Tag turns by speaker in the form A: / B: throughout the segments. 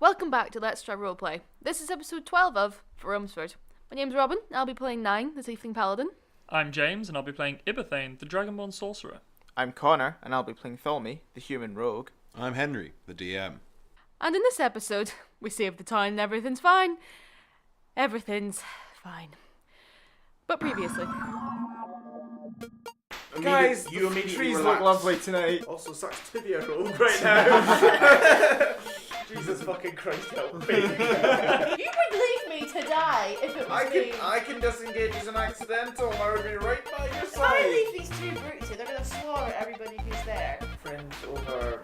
A: Welcome back to Let's Try Roleplay. This is episode 12 of For Ohmsford. My name's Robin, and I'll be playing Nine, the Tiefling Paladin.
B: I'm James, and I'll be playing Ibathane, the Dragonborn Sorcerer.
C: I'm Connor, and I'll be playing Tholme, the Human Rogue.
D: I'm Henry, the DM.
A: And in this episode, we saved the town and everything's fine. Everything's fine. But previously...
C: Guys,
E: you
C: the
E: immediately
C: trees
E: relax.
C: look lovely tonight.
E: Also, such tibia roll right now. Jesus fucking Christ, help me.
A: You would leave me to die if it was
E: I can disengage as an accidental, and I would be right by your
F: If I
E: side.
F: leave these two brutes here, they're going to slaughter everybody who's there.
E: Friends over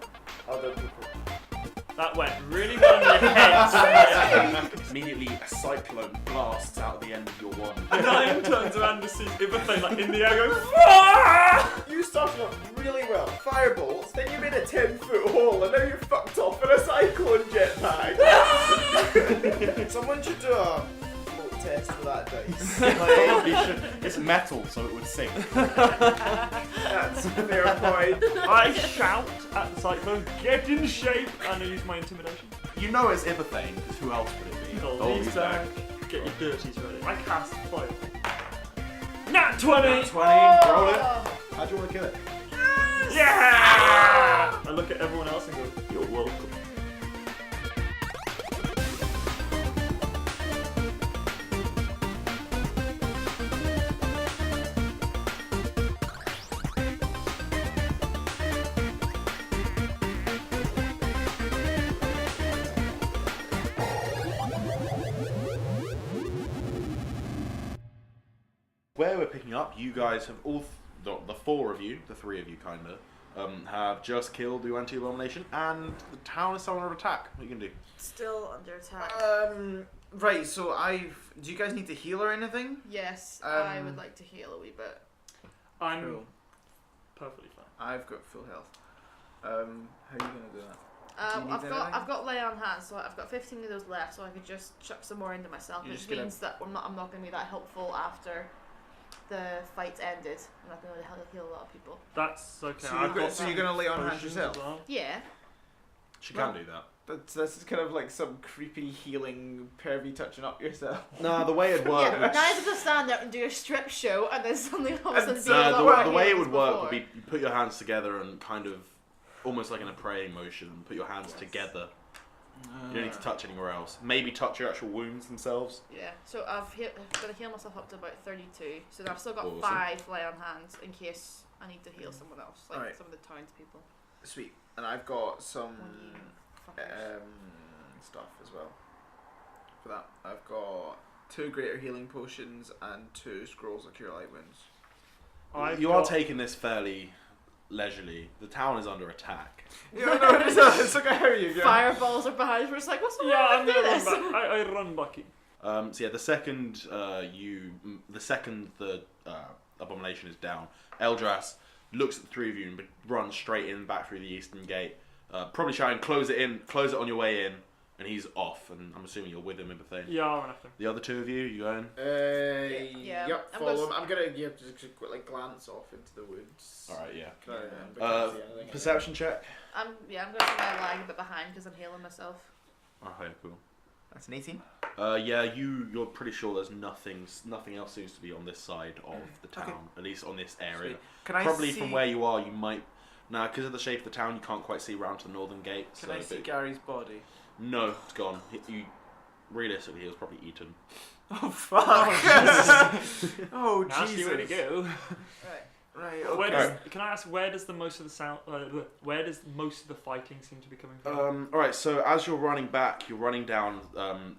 E: other people.
B: That went really well in your head.
E: Immediately, a cyclone blasts out the end of your wand.
B: Nine turns around to see Ibathane like in the air going, "Ah!"
E: You started off really well. Fireballs, then you made a 10-foot hole, and now you're fucked off in a cyclone jetpack. Someone should do a float test for that dice.
D: Probably should. It's metal, so it would sink.
E: That's a fair point.
B: I shout at the cyclone, "Get in shape!" and I use my intimidation.
D: You know it's Ibathane, because who else would it be?
B: He's back. Get your dirties ready. I cast fire. Nat 20!
D: 20, roll it.
F: Oh.
D: How do you want to kill it?
B: Yeah! I look at everyone else and go, "You're welcome."
D: Where we're picking up, you guys have all, the four of you, the three of you kinda, have just killed the anti-abomination, and the town is still under attack. What are you gonna do?
F: Still under attack.
C: Right, so do you guys need to heal or anything?
F: Yes, I
C: um,
F: would like to heal a wee bit.
B: I'm
C: Cool.
B: perfectly fine.
C: I've got full health. How are you gonna do that? Do you need anything?
F: I've got lay on hands, so I've got 15 of those left, so I could just chuck some more into myself,
C: You're
F: which
C: just gonna-
F: means that I'm not going to be that helpful after the fight's ended. I'm not going to heal a lot of people.
B: That's okay.
C: So,
B: I've got
C: you're gonna lay on hands
B: potions
C: yourself?
B: as well.
F: Yeah.
D: She can do that.
C: This is kind of like some creepy healing pervy touching up yourself.
D: No, the way it
F: Yeah,
D: works...
F: Nine's going to stand there and do a strip show, and then suddenly all of a sudden be a
D: No,
F: lot more
D: the way it
F: healed
D: would work
F: before.
D: would be you put your hands together and kind of, almost like in a praying motion, put your hands together. You don't need to touch anywhere else. Maybe touch your actual wounds themselves.
F: Yeah, so I've got to heal myself up to about 32, so I've still got
D: Awesome.
F: 5 lay on hands in case I need to heal someone else, like
C: Alright.
F: some of the townspeople.
C: Sweet. And I've got some
F: Fuckers.
C: stuff as well. For that, I've got 2 greater healing potions and 2 scrolls of cure light wounds.
D: You are taking this fairly leisurely. The town is under attack.
C: Yeah, no, it's okay. How are you? Yeah.
F: Fireballs are behind us. We're just like, what's the
B: Yeah,
F: wrong
B: I'm
F: with
B: gonna run
F: this?
B: back. I run back in.
D: So yeah, the second the abomination is down, Eldrass looks at the three of you and runs straight in back through the eastern gate. Probably shouting, close it on your way in, and he's off. And I'm assuming you're with him, Ibathane.
B: Yeah, I'll run after him.
D: The other two of you going?
F: Yeah.
C: Yep.
F: I'm
C: Follow him.
F: gonna-
C: I'm gonna just like glance off into the woods.
D: All right, yeah.
C: Can I see anything?
D: Perception check.
F: I'm going to lag a bit behind because I'm healing myself.
D: Okay, cool.
C: That's an 18.
D: Yeah, you're pretty sure there's nothing else seems to be on this side of the town,
C: Okay.
D: at least on this area.
C: Sweet. Can I
D: Probably
C: see,
D: from where you are, you might. Now, because of the shape of the town, you can't quite see around to the northern gate.
C: Can I see Gary's body?
D: No, it's gone. Realistically, he was probably eaten.
C: Oh fuck! Oh
B: Nasty
C: Jesus!
B: way to go.
C: Right. Okay.
B: Can I ask where does most of the fighting seem to be coming from?
D: All right. So as you're running back, you're running down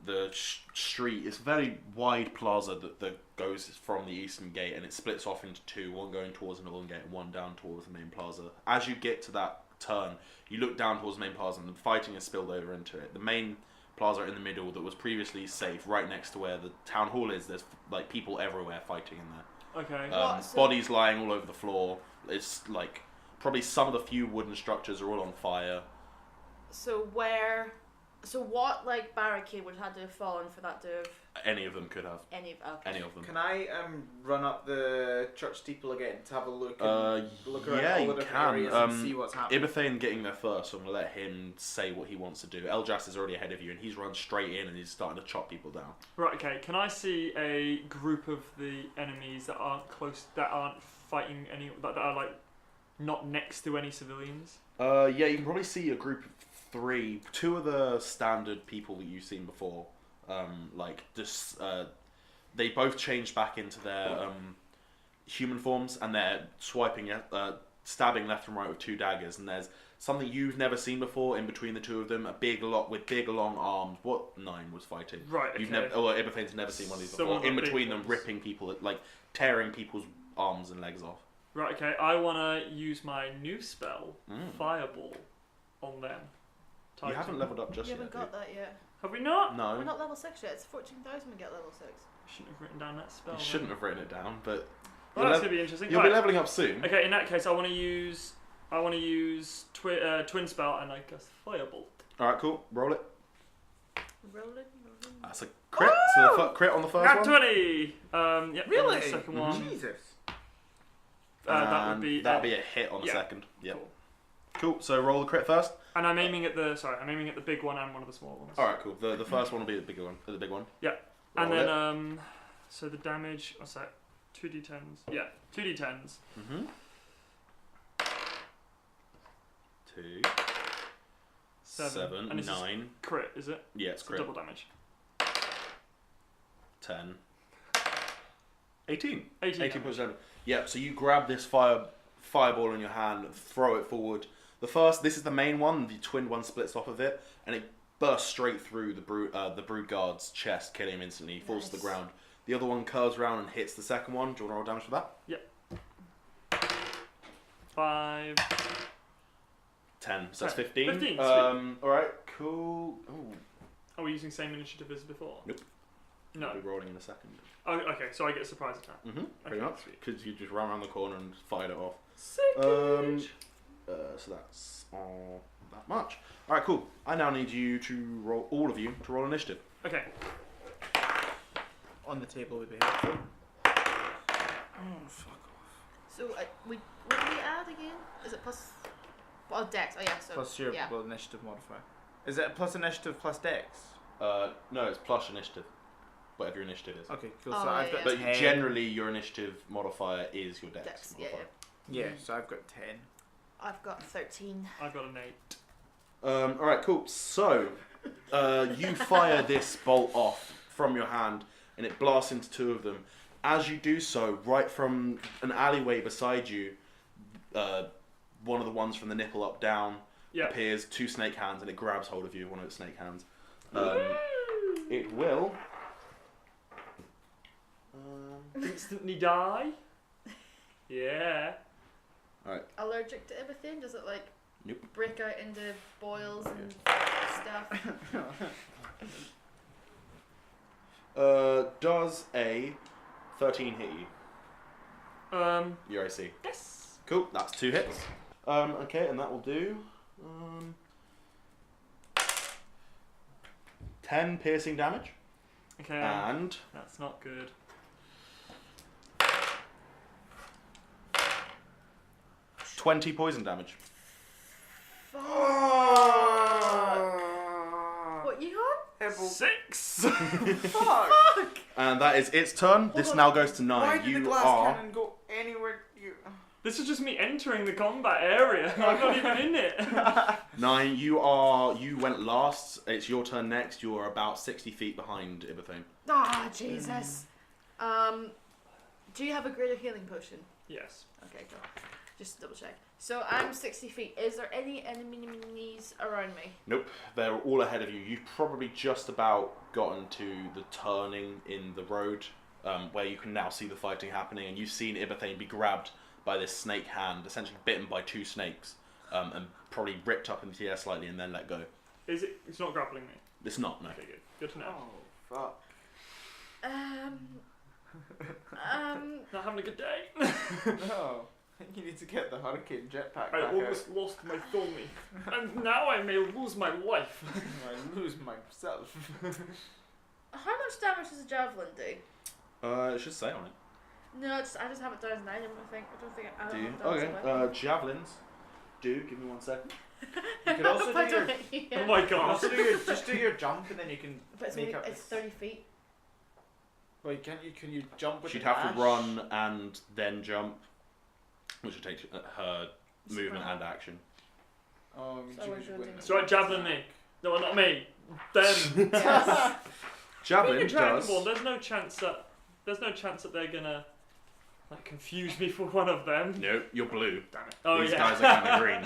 D: the street. It's a very wide plaza that goes from the eastern gate, and it splits off into two. One going towards the northern gate, and one down towards the main plaza. As you get to that turn, you look down towards the main plaza, and the fighting has spilled over into it. The main plaza in the middle that was previously safe, right next to where the town hall is. There's like people everywhere fighting in there.
B: Okay.
D: Bodies lying all over the floor. It's like probably some of the few wooden structures are all on fire.
F: So So what like barricade would have had to have fallen for that to have
D: Any of them could have.
F: any? Okay.
D: Any of them.
C: Can I run up the church steeple again to have a look and look around
D: yeah,
C: all the
D: you
C: different
D: can.
C: areas and see what's happening?
D: Ibathane getting there first, so I'm going to let him say what he wants to do. Eljas is already ahead of you, and he's run straight in and he's starting to chop people down.
B: Right. Okay. Can I see a group of the enemies that aren't close, that aren't fighting any, that are like not next to any civilians?
D: Yeah, you can probably see a group of 3. 2 of the standard people that you've seen before. They both changed back into their human forms, and they're stabbing left and right with 2 daggers. And there's something you've never seen before in between the 2 of them, a big lot with big long arms. What 9 was fighting?
B: Right. Okay.
D: You've never, Ibathane's never seen one of these before. In between them, ripping people, like tearing people's arms and legs off.
B: Right. Okay. I want to use my new spell, Fireball, on them.
D: You haven't leveled up just
F: You
D: yet.
F: haven't got that yet.
B: Have we not?
D: No.
F: We're not level 6 yet. It's 14,000 we get level 6.
B: I shouldn't have written down that spell.
D: You shouldn't have written it down, but
B: Well, that's gonna be interesting.
D: you'll
B: Right.
D: be leveling up soon.
B: Okay, in that case, I want to use twin spell and I guess Firebolt.
D: All right, cool. Roll it.
F: Rolling.
D: That's a crit. So the crit on the first
B: Nat
D: one.
B: 20. Yep.
C: Really?
B: And the second one.
C: Jesus.
B: That would
D: And
B: be.
D: that'd be a hit on the
B: yeah.
D: second. Yep.
B: Cool.
D: Cool. So roll the crit first.
B: And I'm aiming at the big one and one of the small ones.
D: All right, cool. The first one will be the bigger one. The big one.
B: Yeah.
D: Roll
B: And
D: it.
B: then so the damage. What's that? 2d10s. Yeah, 2d10s.
D: 2,
B: 7. And this is
D: 9.
B: crit, is it?
D: Yeah, it's
B: So
D: crit.
B: double damage.
D: 10. 18.
B: 18.
D: 18 points of damage. Yeah. So you grab this fireball in your hand, throw it forward. This is the main one. The twin one splits off of it, and it bursts straight through the brood guard's chest, killing him instantly. He falls to the
F: Nice.
D: ground. The other one curves around and hits the second one. Do you want to roll damage for that?
B: 5.
D: 10. So that's
B: 10.
D: 15.
B: 15, sweet.
D: All right. Cool. Ooh.
B: Are we using same initiative as before?
D: Nope.
B: No.
D: I'll be rolling in a second.
B: Oh, okay. So I get a surprise attack.
D: Pretty
B: Okay,
D: much.
B: sweet.
D: Because you just run around the corner and fired it off.
B: Sick.
D: So that's all that much. All right, cool. I now need you to roll, all of you, to roll initiative.
B: Okay.
C: On the table would be helpful. Oh, fuck off.
F: So what do we add again? Is it plus? Well, Dex. Oh yeah. So
C: Plus your
F: yeah.
C: initiative modifier. Is it plus initiative plus dex?
D: No, it's plus initiative. Whatever your initiative is.
C: Okay, cool.
F: Oh,
C: so I've
F: yeah,
C: got
D: But
C: 10.
D: generally, your initiative modifier is your dex,
F: Dex. Yeah,
D: modifier.
F: yeah.
C: Yeah, so I've got 10.
F: I've got 13.
B: I've got an 8.
D: All right, cool. So, you fire this bolt off from your hand, and it blasts into 2 of them. As you do so, right from an alleyway beside you, one of the ones from the nipple up down
B: Yeah.
D: appears, 2 snake hands, and it grabs hold of you, one of its snake hands. It will.
B: Instantly die. Yeah.
F: Allergic to everything? Does it like
D: Nope.
F: break out into boils and stuff?
D: Does a 13 hit you? Your AC.
B: Yes.
D: Cool, that's 2 hits. Okay, and that will do 10 piercing damage
B: Okay.
D: and
B: That's not good.
D: 20 poison damage.
F: Fuck. What you got?
B: 6.
C: Fuck!
D: And that is its turn. This now goes to 9.
C: Why did the
D: You
C: glass
D: are
C: cannon go anywhere?
B: This is just me entering the combat area. I'm not even in it.
D: 9. You went last. It's your turn next. You are about 60 feet behind Ibathane.
F: Ah, Jesus. Do you have a greater healing potion?
B: Yes.
F: Okay, cool. Just double check. So I'm 60 feet. Is there any enemies around me?
D: Nope, they're all ahead of you. You've probably just about gotten to the turning in the road where you can now see the fighting happening, and you've seen Ibathane be grabbed by this snake hand, essentially bitten by 2 snakes, and probably ripped up into the air slightly and then let go.
B: Is it? It's not grappling me.
D: It's not, no.
B: Okay, good. Good to know.
C: Oh, fuck.
B: Not having a good day.
C: No. You need to get the hurricane jetpack
B: I
C: back
B: almost lost my Thorny, and now I may lose my life.
C: I lose myself.
F: How much damage does a javelin do?
D: It should say on it.
F: No, I just have it down as an item. I don't think I
D: Do
F: don't
D: you?
F: have it down as a
D: Okay.
F: weapon.
D: Javelins. Do give me 1 second.
C: You could also
F: I
C: do your,
F: don't-
B: Oh
F: yeah.
B: my
C: you can
B: god.
C: also do your, just do your jump and then you can
F: But it's,
C: make
F: only,
C: up.
F: it's 30 feet.
C: Well, can you jump with
D: She'd
C: a
D: have
C: dash?
D: to run and then jump, which would take her movement
F: Sprint.
D: and action.
C: Oh,
F: So
C: you
F: we're
C: just
F: doing
C: wouldn't.
B: So right, javelin me. No, not me. Them.
F: Yes.
D: Javelin
B: Being a Dragon
D: does.
B: Ball, there's no chance that they're gonna like confuse me for one of them.
D: No, you're blue.
B: Damn it. Oh
D: These
B: yeah.
D: guys are kind of green.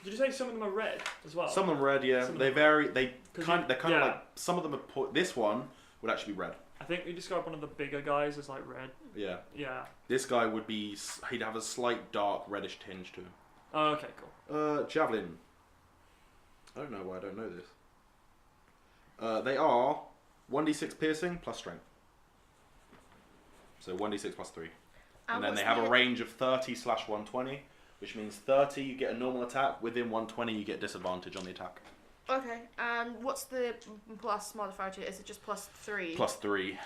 B: Did you say some of them are red as well?
D: Some of them red, yeah.
B: Some of
D: They
B: them-
D: vary. They're
B: 'Cause
D: kind
B: you-
D: of
B: yeah.
D: like some of them are. This one would actually be red.
B: I think we described one of the bigger guys as like red.
D: Yeah.
B: Yeah.
D: This guy would be. He'd have a slight dark reddish tinge to him.
B: Oh, okay, cool.
D: Javelin. I don't know why I don't know this. They are 1d6 piercing plus strength. So 1d6 plus 3. And then
F: what's
D: they have a
F: the-
D: range of 30/120, which means 30 you get a normal attack, within 120 you get disadvantage on the attack.
F: Okay, and what's the plus modifier to it? Is it just +3?
D: Plus 3.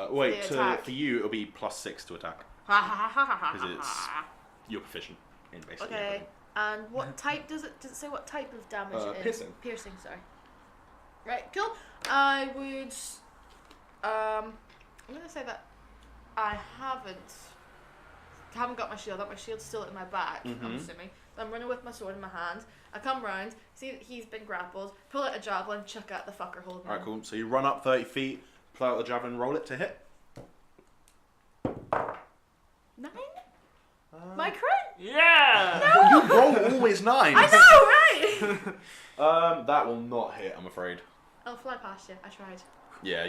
D: Wait,
F: the attack.
D: for you it'll be plus 6 to attack,
F: Ha ha ha ha ha
D: because it's
F: ha.
D: you're proficient in basically
F: Okay,
D: everything.
F: and what type does it say what type of damage it is?
D: Piercing.
F: Piercing, sorry. Right, cool. I would I'm gonna say that I haven't got my shield up. My shield's still in my back, I'm
D: Mhm.
F: assuming. I'm running with my sword in my hand. I come round, see that he's been grappled, pull out a javelin, chuck at the fucker holding
D: Alright,
F: him.
D: cool. So you run up 30 feet, pull out the javelin, roll it to hit.
F: 9? My crit?
B: Yeah.
D: Well, you roll always 9.
F: I know, right?
D: That will not hit, I'm afraid.
F: I'll fly past you. I tried.
D: Yeah,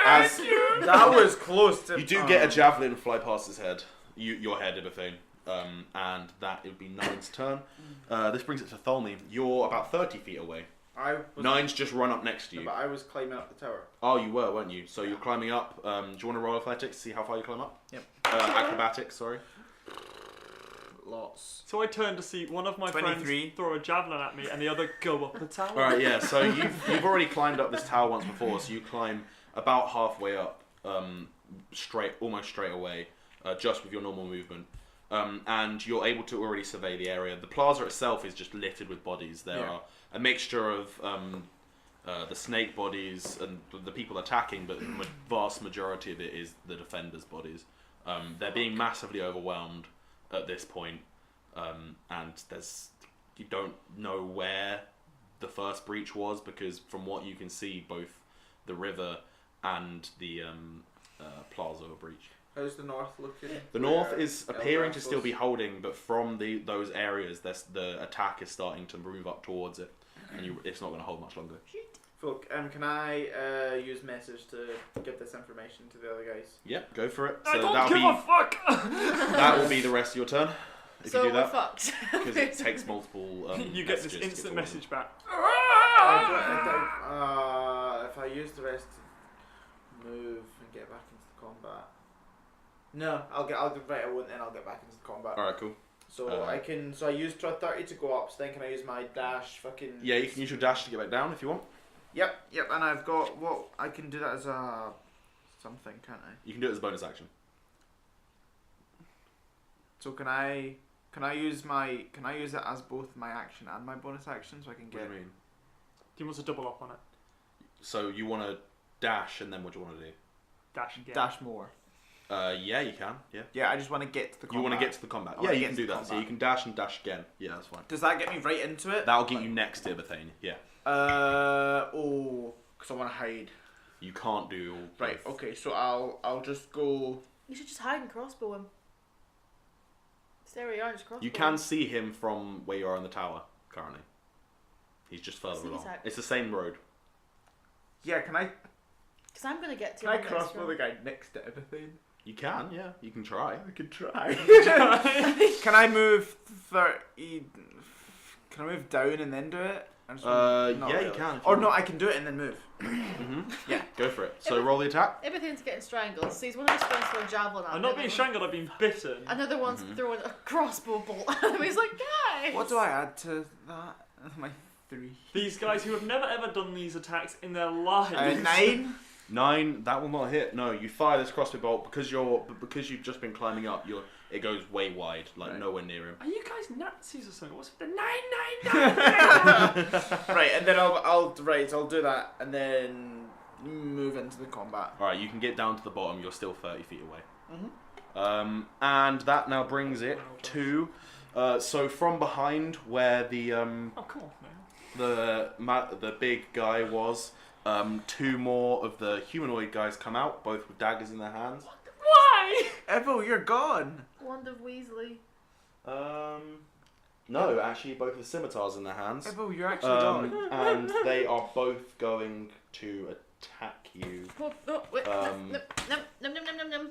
D: as
C: That was close to.
D: you do get a javelin fly past his head, your head, everything, and that it would be Nine's turn. This brings it to Tholme. You're about 30 feet away.
C: I was,
D: Nine's just run up next to
C: no,
D: you.
C: but I was climbing up the tower.
D: Oh, you were, weren't you? So you're climbing up. Do you want to roll athletics? See how far you climb up.
C: Yep.
D: Acrobatics, sorry.
C: Lots.
B: So I turned to see one of my
C: 23.
B: friends throw a javelin at me, and the other go up the tower.
D: All right, yeah. So you've already climbed up this tower once before. So you climb about halfway up, almost straight away, just with your normal movement. And you're able to already survey the area. The plaza itself is just littered with bodies. There are a mixture of the snake bodies and the people attacking, but the vast majority of it is the defenders' bodies. They're being massively overwhelmed at this point, and you don't know where the first breach was, because from what you can see, both the river and the plaza are breached.
C: How's the north looking?
D: The north
C: Where
D: is
C: El
D: appearing to
C: Rafos?
D: still be holding, but from those areas, the attack is starting to move up towards it, and it's not going to hold much longer.
C: Folk, can I use message to get this information to the other guys?
D: Yeah, go for it.
B: I
D: So
B: don't
D: that'll
B: give
D: be
B: a fuck.
D: that will be the rest of your turn if
F: So
D: you do
F: we're
D: that,
F: fucked.
D: because it takes multiple.
B: You get this
D: messages to
B: instant
D: get
B: message back.
C: If I use the rest to move and get back into the combat. No, right. I won't. Then I'll get back into the combat.
D: All right, cool.
C: So I can. So I used 30 to go up. So then can I use my dash? Fucking.
D: Yeah, you can use your dash to get back down if you want.
C: Yep. And I've got what I can do that as a something, can't I?
D: You can do it as a bonus action.
C: So can I use it as both my action and my bonus action so I can
D: What
C: get.
D: do you mean?
B: Do you want to double up on it?
D: So you want to dash, and then what do you want to do?
B: Dash again.
C: Dash more.
D: Yeah, you can. Yeah.
C: Yeah, I just want to get to the combat.
D: You want to get to the combat.
C: I
D: Yeah,
C: wanna
D: you
C: get
D: can
C: to
D: do
C: the
D: that. So
C: combat.
D: you can dash and dash again. Yeah, that's fine.
C: Does that get me right into it?
D: That'll get you next to Ibathane. Yeah.
C: Because I want to hide.
D: You can't do all.
C: Right.
D: both.
C: Okay. So I'll just go.
F: You should just hide and crossbow him. Stay where you are and just crossbow
D: You can see him from where you are in the tower currently. He's just further
F: Sneak
D: along.
F: attack.
D: It's the same road.
C: Yeah. Can I
F: Because I'm going to get to
C: can I
F: him next
C: crossbow the
F: round.
C: guy next to everything?
D: You can. Yeah, you can try.
C: I could try. Can I move 30? Can I move down and then do it? I just
D: Yeah,
C: not
D: you
C: really.
D: can. if
C: Or
D: you
C: no,
D: want.
C: I can do it and then move.
D: Yeah, go for it. So roll the attack.
F: Everything's getting strangled. So he's one of his friends throwing a javelin at
B: I'm
F: him.
B: not being strangled, I've been bitten.
F: Another one's throwing a crossbow bolt at him. He's like, guys!
C: What do I add to that? My 3.
B: These guys who have never ever done these attacks in their lives.
C: 9.
D: 9. That will not hit. No, you fire this crossbow bolt because you've just been climbing up. It goes way wide, like nowhere near him.
B: Are you guys Nazis or something? What's with the 999?
C: Right, and then I'll do that and then move into the combat.
D: All right, you can get down to the bottom. You're still 30 feet away. And that now brings it to. So from behind where the
B: Oh, come on, man.
D: the big guy was, 2 more of the humanoid guys come out, both with daggers in their hands.
B: Why?
C: Evo, you're gone.
F: Wand of Weasley.
D: No, actually, both with scimitars in their hands.
C: Evo, you're actually gone.
D: And they are both going to attack you.
F: Oh, wait.
D: Um,
F: Num, num, num, num, num, num.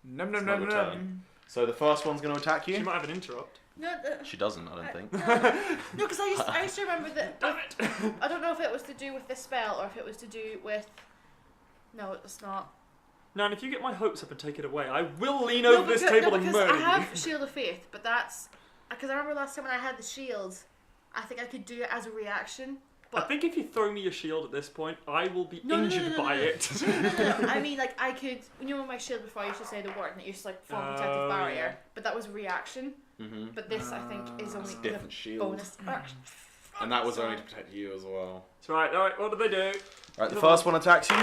C: Num
D: It's
C: num
D: not
C: num
D: your
C: num.
D: turn. So the first one's going to attack
B: She
D: you.
B: might have an interrupt.
F: No,
D: She doesn't, I don't think.
F: no, because I used to remember that.
B: Damn it!
F: I don't know if it was to do with this spell or if it was to do with. No, it's not.
B: Nan, if you get my hopes up and take it away, I will lean over this table and
F: because
B: murder
F: I have
B: you.
F: Shield of Faith, but that's because I remember last time when I had the shield, I think I could do it as a reaction.
B: I
F: But
B: think if you throw me your shield at this point, I will be
F: No, no, no,
B: injured
F: no, no,
B: by
F: no.
B: it.
F: no, I mean, like I could. You know, with my shield before I used to say the word, and it used to like form a protective
B: Oh,
F: barrier.
B: yeah.
F: But that was a reaction.
D: hmm
F: But this, I think, is only
D: It's a
F: the
D: different shield.
F: bonus action.
D: And that was only to protect you as well.
B: That's right, alright, what do they do?
D: Right, the first one attacks you.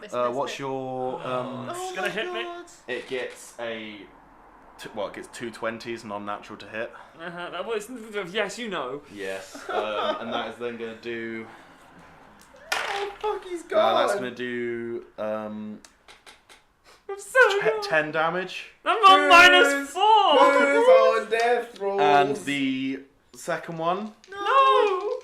F: Miss,
D: What's
F: miss.
D: your...
F: Oh
B: It's gonna
F: my
B: hit me.
F: God.
D: It gets it gets 2 20s, non-natural to hit.
B: That was, yes, you know.
D: Yes. And that is then going to do...
C: Oh fuck, he's gone.
D: that's going to do
B: I'm so good.
D: 10 damage.
B: I'm on
C: Who's-
B: -4!
C: Who's on death rolls?
D: And the second one...
B: No!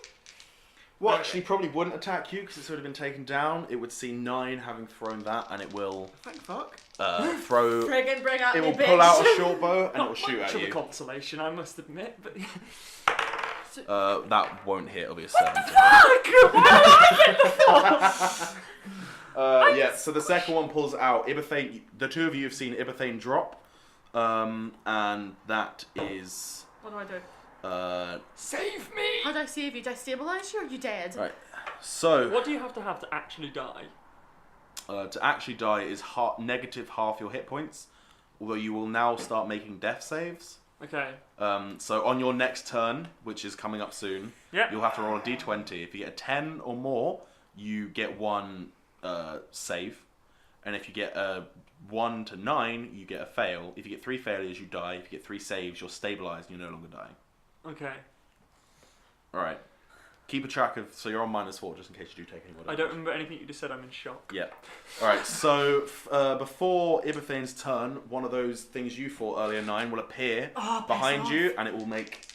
D: Well, actually, probably wouldn't attack you because it's already been taken down. It would see 9 having thrown that, and it will
C: Thank fuck.
D: throw...
F: Friggin' bring out
D: It
F: me,
D: will
F: bitch.
D: pull out a short bow, and it will
B: Not
D: shoot
B: much
D: at
B: of a
D: you.
B: consolation, I must admit, but...
D: That won't hit. It'll be a 7. Yeah, so the second one pulls out. Ibathane, the 2 of you have seen Ibathane drop, and that is...
F: What do I do?
B: Save me!
F: How do I save you? Do I stabilize you or are you dead?
D: Right. So,
B: What do you have to actually die?
D: to actually die is negative half your hit points, although you will now start making death saves.
B: Okay.
D: So on your next turn, which is coming up soon,
B: Yeah.
D: you'll have to roll a d20. If you get a 10 or more, you get 1 save. And if you get a 1 to 9, you get a fail. If you get 3 failures, you die. If you get 3 saves, you're stabilized and you're no longer dying.
B: Okay.
D: Alright. Keep a track of... So you're on -4 just in case you do take any more
B: I
D: damage.
B: don't remember anything you just said, I'm in shock.
D: Yeah. Alright, so before Ibathane's turn, one of those things you fought earlier, 9, will appear
F: Oh,
D: behind
F: piss
D: you, and it will make...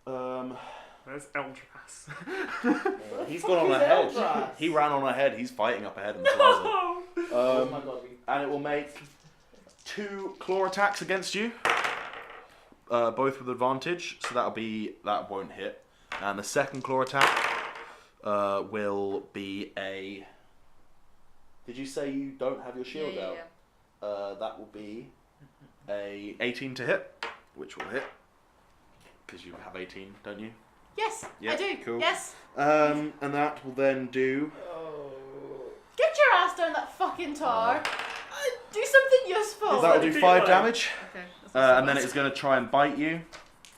B: There's Eldrass.
D: He's gone on
C: is
D: ahead.
C: Eldrass?
D: He ran on ahead. He's fighting up ahead in the plaza.
B: No!
C: Oh my god.
D: And it will make 2 claw attacks against you, both with advantage. So that won't hit. And the second claw attack will be a... Did you say you don't have your shield
F: Yeah.
D: out? That will be a 18 to hit, which will hit. Because you have 18, don't you?
F: Yes,
D: Yeah,
F: I do.
D: cool.
F: Yes.
D: And that will then do...
F: Get your ass down that fucking tower. Do something useful.
D: That will
B: 30
D: do
B: feet
D: 5
B: away.
D: damage.
F: Okay. that's not so
D: And then
F: bad.
D: it's going to try and bite you.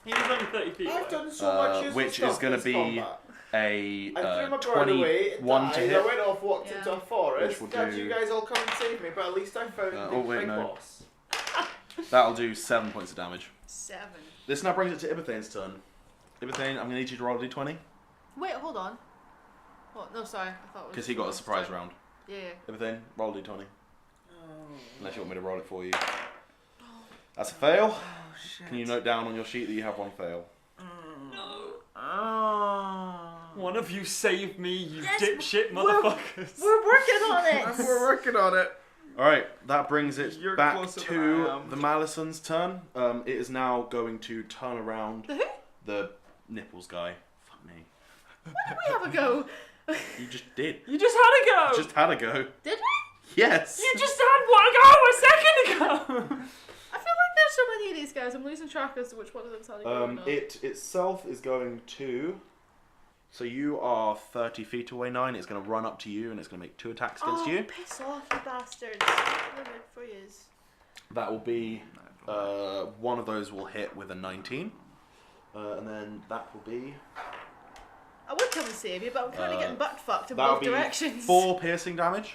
B: He was only 30 feet away.
C: I've done so much useful
D: which
C: stuff
D: is going
C: this
D: to be
C: combat.
D: a
C: I threw my bird away, it
D: 21
C: died,
D: to
C: I
D: hit.
C: went off, walked
F: Yeah.
C: into a forest,
D: Which will
C: had
D: do-
C: you guys all come and save me, but at least I found the
D: oh, wait,
C: big
D: no.
C: boss.
D: That'll do 7 points of damage.
F: 7.
D: This now brings it to Ibathane's turn. Ibathane, I'm going to need you to roll a d20
F: Wait, hold on. What? No, sorry. I thought it was.
D: because he got a surprise round.
F: Yeah.
D: Ibathane, roll a d20.
C: Oh,
D: Unless you want me to roll it for you. That's a fail.
C: shit.
D: Can you note down on your sheet that you have 1 fail?
B: One of you save me, you
F: Yes,
B: dipshit
F: we're-
B: motherfuckers.
F: We're working on it.
C: We're working on it.
D: Alright, that brings it
C: You're
D: back
C: closer than
D: to
C: I am.
D: the Malison's turn. It is now going to turn around
F: The who?
D: the nipples guy. Fuck me.
F: have a go.
D: You just did.
B: You just had a go.
D: Just had a go.
F: Did we?
D: Yes.
B: You just had one go a second ago.
F: I feel like there's so many of these guys. I'm losing track as to which one of them's had a go or not.
D: It itself is going to. So you are 30 feet away, 9. It's going to run up to you and it's going to make 2 attacks against you.
F: Piss off, you bastards. They're good for yous.
D: That will be. One of those will hit with a 19. And then that will be.
F: I would come and save you, but I'm kind of getting butt fucked in
D: That'll
F: both
D: be
F: directions.
D: 4 piercing damage.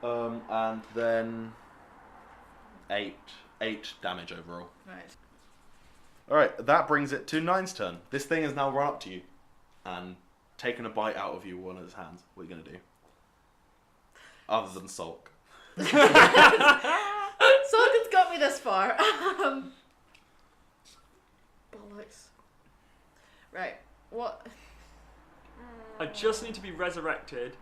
D: And then 8 damage overall.
F: Right.
D: Alright, that brings it to 9's turn. This thing has now run up to you and taken a bite out of you with one of its hands. What are you going to do? Other than sulk.
F: Sulkin's got me this far. Bollocks. Right. What?
B: I just need to be resurrected,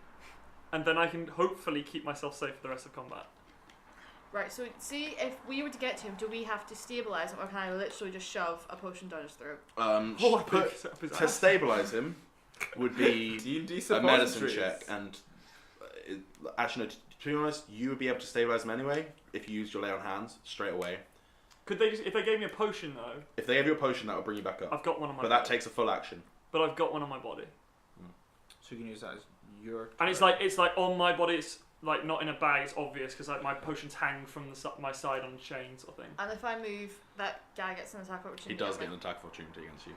B: and then I can hopefully keep myself safe for the rest of combat.
F: Right, so see, if we were to get to him, do we have to stabilise him, or can I literally just shove a potion down his throat?
D: To stabilize him would be
C: D&D
D: a medicine check, and actually, no, to be honest, you would be able to stabilize him anyway if you used your lay on hands straight away.
B: Could they? If they gave me a potion though?
D: If they gave you a potion, that would bring you back up.
B: I've got one on my.
D: But
B: body.
D: that takes a full action.
B: But I've got one on my body.
C: So you can use that as your.
B: And it's like on my body. It's like not in a bag. It's obvious because like my potions hang from my side on a chain sort of thing.
F: And if I move, that guy gets an attack opportunity.
D: He does get an attack opportunity against you.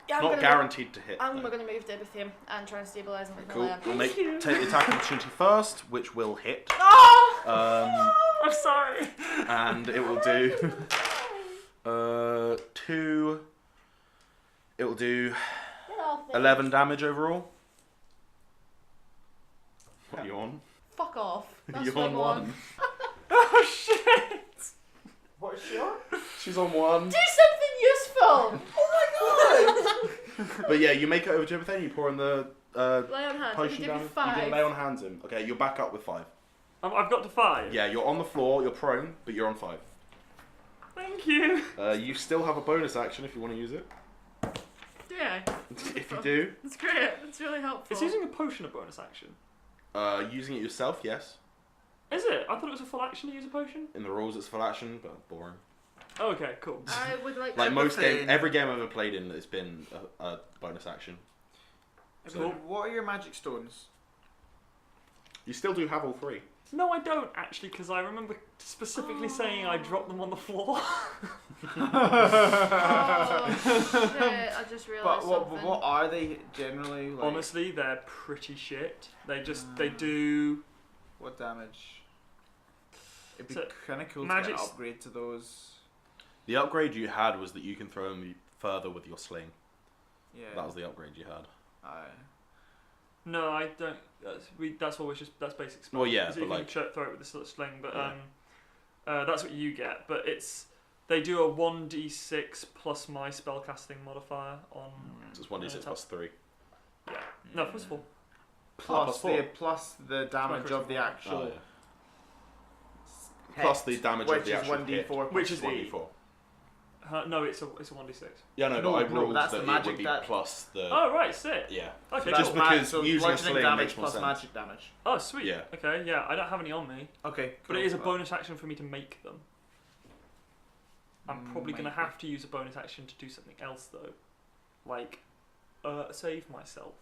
F: Yeah,
D: Not guaranteed to hit.
F: I'm
D: though.
F: going to move there with him and try and stabilise him with my
D: Cool.
F: lamp.
D: We'll take the attack opportunity first, which will hit.
F: Oh!
B: I'm sorry.
D: And it will do 2. It will do 11 damage overall. What are you on?
F: Fuck off. That's
D: You're
F: what
D: on
F: I'm
D: 1.
B: Oh shit!
C: What is she on?
D: She's on 1.
F: Do something useful!
D: But yeah, you make it over to everything. You pour in the
F: Lay on hands.
D: potion
F: You
D: down.
F: give me
D: You
F: 5.
D: can lay on hands in. Okay, you're back up with 5.
B: I've got to 5.
D: Yeah, you're on the floor. You're prone, but you're on 5.
B: Thank you.
D: You still have a bonus action if you want to use it.
F: Yeah.
D: If you do,
F: That's great. That's really helpful.
B: Is using a potion a bonus action?
D: using it yourself, yes.
B: Is it? I thought it was a full action to use a potion.
D: In the rules, it's full action, but boring.
B: Oh, okay, cool.
F: I would like
D: Like
F: to...
D: most
C: Everything.
D: games, every game I've ever played in, it's been a bonus action.
C: So, what are your magic stones?
D: You still do have all 3.
B: No, I don't actually, because I remember specifically saying I dropped them on the floor.
F: Oh, shit. I just realised
C: But
F: something.
C: what are they generally like?
B: Honestly, they're pretty shit. They do.
C: What damage? It'd be
B: So,
C: kind of cool to
B: magic's-
C: get an upgrade to those.
D: The upgrade you had was that you can throw them further with your sling.
C: Yeah.
D: That was the upgrade you had.
C: Aye.
B: No, I don't. That's always just that's basic spell.
D: Well, yeah,
B: So
D: but
B: you can
D: like-
B: throw it with this sort of sling, but
D: Yeah.
B: that's what you get. But they do a 1d6 plus my spellcasting modifier on.
D: So it's 1d6 plus 3.
B: Yeah. No, plus 4.
C: Plus
D: plus 4.
C: plus the damage of the
B: critical.
C: actual.
D: Oh, yeah.
C: hit,
D: Plus the damage
C: which
D: of the
C: is
D: actual
C: 1d4
D: hit,
B: Which is
D: 1d4.
B: No, it's a 1d6.
D: Yeah, no,
C: No,
D: but I
C: no,
D: ruled
C: that's
D: that
C: the
D: it
C: magic
D: would be
C: that-
D: plus the...
B: Oh right, sick.
D: Yeah.
B: Okay.
D: Just
B: cool.
D: because
C: so
D: using a
C: bludgeoning
D: sling
C: damage
D: makes more
C: plus
D: sense.
C: magic damage.
B: Oh sweet.
D: Yeah.
B: Okay. Yeah, I don't have any on me,
C: Okay.
B: but it is a bonus action for me to make them. I'm probably gonna
C: Maybe.
B: have to use a bonus action to do something else though, like save myself.